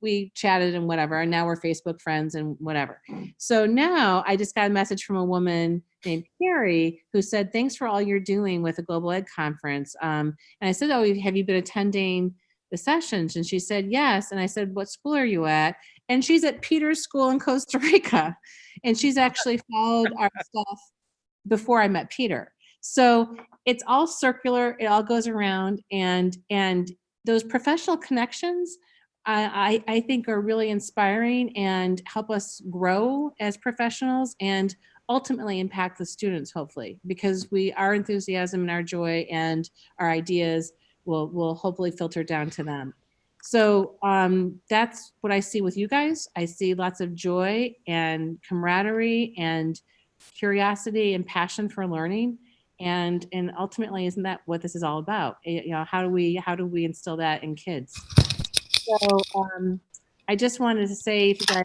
we chatted and whatever, and now we're Facebook friends and whatever. So now I just got a message from a woman named Carrie who said, thanks for all you're doing with the Global Ed Conference. And I said, oh, have you been attending the sessions? And she said, yes. And I said, what school are you at? And she's at Peter's school in Costa Rica. And she's actually followed our stuff before I met Peter. So it's all circular. It all goes around. And those professional connections, I think are really inspiring and help us grow as professionals and ultimately impact the students, hopefully, because our enthusiasm and our joy and our ideas will hopefully filter down to them. So that's what I see with you guys. I see lots of joy and camaraderie and curiosity and passion for learning. And ultimately, isn't that what this is all about? How do we instill that in kids? So I just wanted to say, if you guys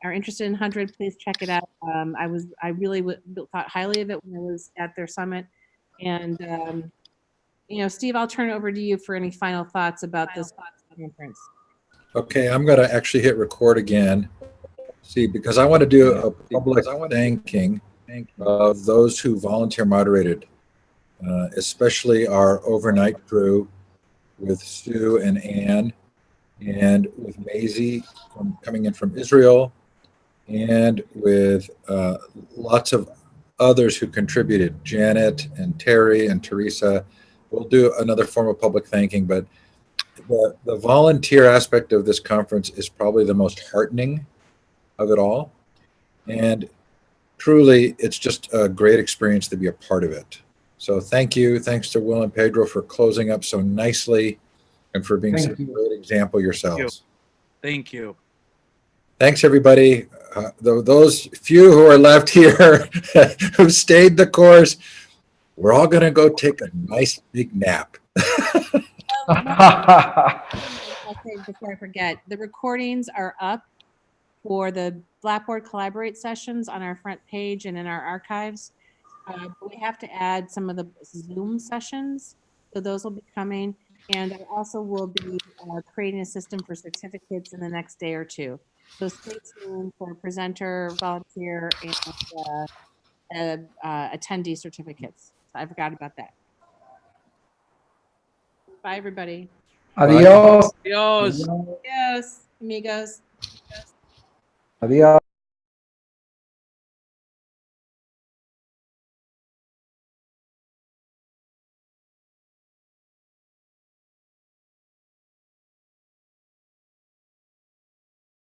are interested in 100, please check it out. I really thought highly of it when I was at their summit. And Steve, I'll turn it over to you for any final thoughts about this conference. Okay, I'm going to actually hit record again. See, because I want to do a public thanking of those who volunteer moderated, especially our overnight crew with Sue and Ann, and with Maisie coming in from Israel, and with lots of others who contributed, Janet and Terry and Teresa. We'll do another form of public thanking, but the volunteer aspect of this conference is probably the most heartening of it all. And truly, it's just a great experience to be a part of it. So thank you. Thanks to Will and Pedro for closing up so nicely and for being such a great example yourselves. Thank you. Thanks, everybody. Those few who are left here who stayed the course, we're all going to go take a nice big nap. I'll say before I forget, the recordings are up for the Blackboard Collaborate sessions on our front page and in our archives. But we have to add some of the Zoom sessions, so those will be coming. And I also will be creating a system for certificates in the next day or two. So stay tuned for presenter, volunteer, and attendee certificates. So I forgot about that. Bye, everybody. Adios. Adios. Adios, amigos. Adios.